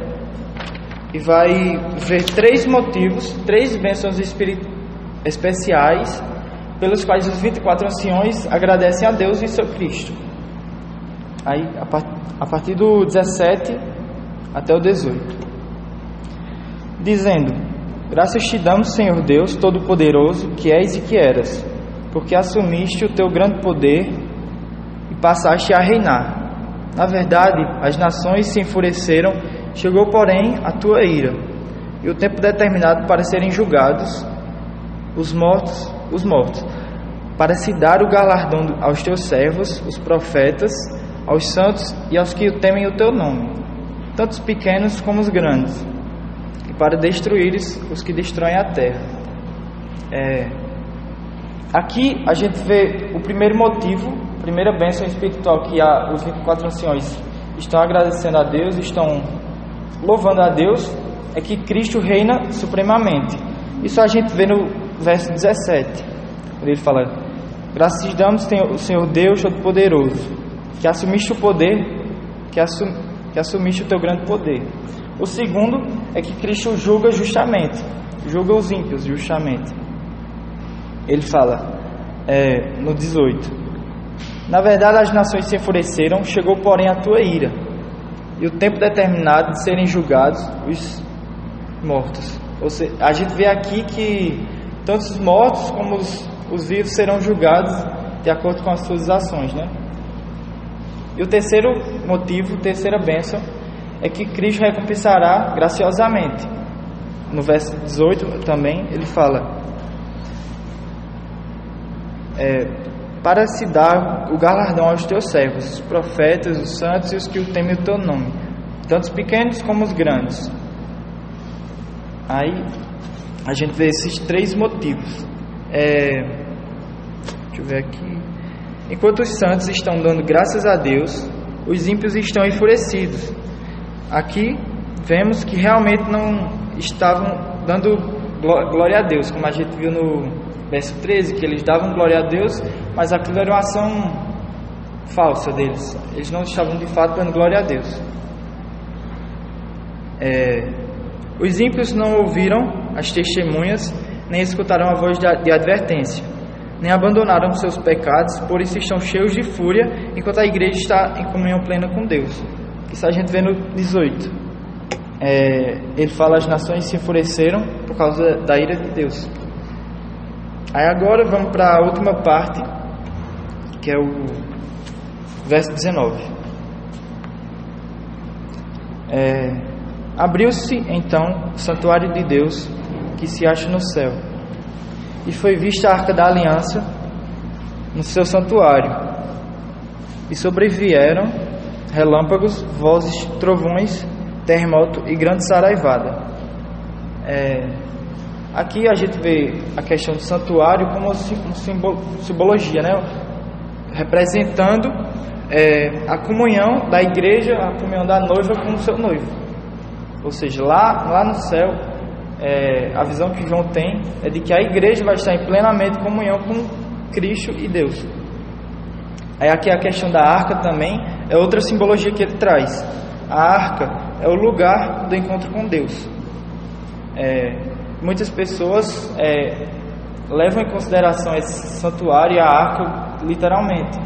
Speaker 8: e vai ver 3 motivos, 3 bênçãos especiais pelos quais os 24 anciões agradecem a Deus e seu Cristo. Aí a partir do 17 até o 18, dizendo: graças te damos, Senhor Deus Todo-Poderoso, que és e que eras, porque assumiste o teu grande poder e passaste a reinar. Na verdade, as nações se enfureceram, chegou, porém, a tua ira, e o tempo determinado para serem julgados os mortos, para se dar o galardão aos teus servos, os profetas, aos santos e aos que temem o teu nome, tanto os pequenos como os grandes, e para destruíres os que destroem a terra. Aqui a gente vê o primeiro motivo primeira bênção espiritual que os 24 anciões estão agradecendo a Deus, estão louvando a Deus, é que Cristo reina supremamente. Isso a gente vê no verso 17, quando ele fala: graças damos o Senhor Deus Todo-Poderoso, que assumiste o poder, que assumiste o teu grande poder. O segundo é que Cristo julga justamente, julga os ímpios justamente. Ele fala no 18: na verdade as nações se enfureceram, chegou porém a tua ira, e o tempo determinado de serem julgados os mortos. Ou seja, a gente vê aqui que tanto os mortos como os vivos serão julgados de acordo com as suas ações, né? E o terceiro motivo, terceira bênção, é que Cristo recompensará graciosamente. No verso 18 também ele fala: para se dar o galardão aos teus servos, os profetas, os santos e os que o temem o teu nome, tanto os pequenos como os grandes. Aí a gente vê esses três motivos. Deixa eu ver aqui. Enquanto os santos estão dando graças a Deus, os ímpios estão enfurecidos. Aqui vemos que realmente não estavam dando glória a Deus, como a gente viu no verso 13, que eles davam glória a Deus, mas aquilo era uma ação falsa deles. Eles não estavam de fato dando glória a Deus. Os ímpios não ouviram as testemunhas, nem escutaram a voz de advertência, nem abandonaram seus pecados, por isso estão cheios de fúria, enquanto a igreja está em comunhão plena com Deus. Isso a gente vê no 18. Ele fala: as nações se enfureceram por causa da ira de Deus. Aí agora vamos para a última parte, que é o verso 19. Abriu-se então o santuário de Deus que se acha no céu, e foi vista a arca da aliança no seu santuário, e sobrevieram relâmpagos, vozes, trovões, terremoto e grande saraivada. Aqui a gente vê a questão do santuário como simbologia, né? Representando a comunhão da igreja, a comunhão da noiva com o seu noivo. Ou seja, lá no céu, a visão que João tem é de que a igreja vai estar em plenamente comunhão com Cristo e Deus. Aí aqui a questão da arca também é outra simbologia que ele traz. A arca é o lugar do encontro com Deus. Muitas pessoas levam em consideração esse santuário e a arca literalmente,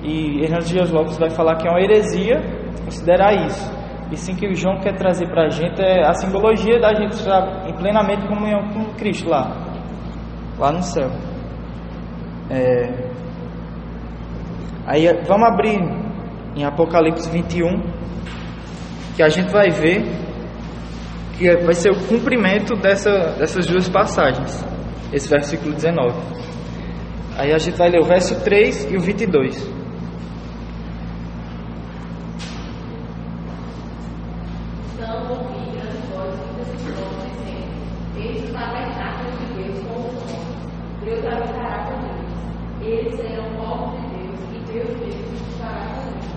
Speaker 8: e Hernandes Dias Lopes vai falar que é uma heresia considerar isso. E sim, que o João quer trazer para a gente é a simbologia da gente estar em plenamente comunhão com Cristo lá no céu. Aí vamos abrir em Apocalipse 21, que a gente vai ver que vai ser o cumprimento dessas duas passagens, esse versículo 19. Aí a gente vai ler o verso 3 e o 22.
Speaker 2: Então ouvi grandes vozes e pessoas dizendo: eles tabernáculos de Deus com os homens, Deus habitará com eles, eles serão povos de Deus e Deus deles estará com eles.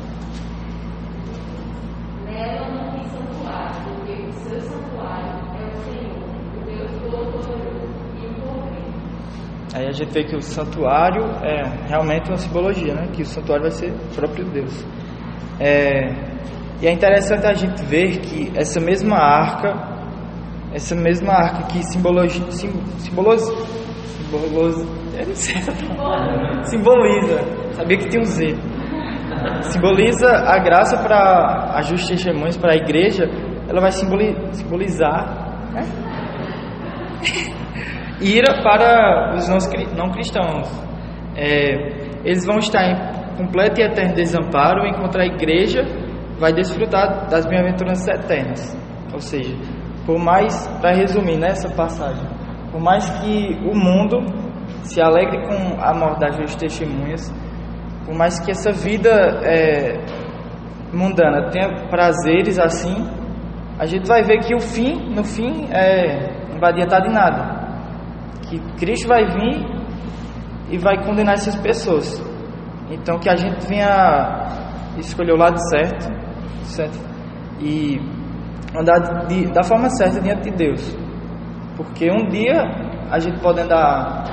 Speaker 2: Nela não tem santuário, porque o seu santuário é o Senhor, o Deus Todo-Poderoso e o Cordeiro.
Speaker 8: Aí a gente vê que o santuário é realmente uma simbologia, né? Que o santuário vai ser o próprio Deus. E é interessante a gente ver que essa mesma arca que simboliza, sabia que tinha um Z, simboliza a graça para as justas testemunhas, para a igreja. Ela vai simbolizar, né? Ira para os não cristãos. Eles vão estar em completo e eterno desamparo, enquanto a igreja vai desfrutar das bem-aventuranças eternas. Ou seja, por mais, para resumir nessa passagem, por mais que o mundo se alegre com a morte das justas testemunhas, por mais que essa vida mundana tenha prazeres assim, a gente vai ver que no fim não vai adiantar de nada, que Cristo vai vir e vai condenar essas pessoas. Então que a gente venha escolher o lado certo e andar da forma certa diante de Deus. Porque um dia a gente pode andar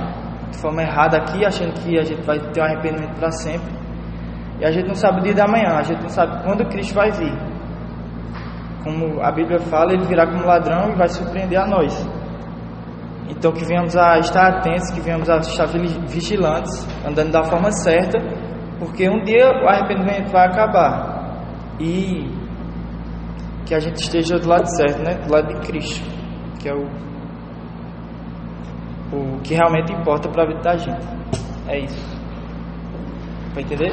Speaker 8: de forma errada aqui, achando que a gente vai ter um arrependimento para sempre. E a gente não sabe o dia da manhã, a gente não sabe quando Cristo vai vir. Como a Bíblia fala, ele virá como ladrão e vai surpreender a nós. Então que venhamos a estar atentos, que venhamos a estar vigilantes, andando da forma certa, porque um dia o arrependimento vai acabar. E que a gente esteja do lado certo, né? Do lado de Cristo, que é o que realmente importa para a vida da gente. É isso. Vai entender?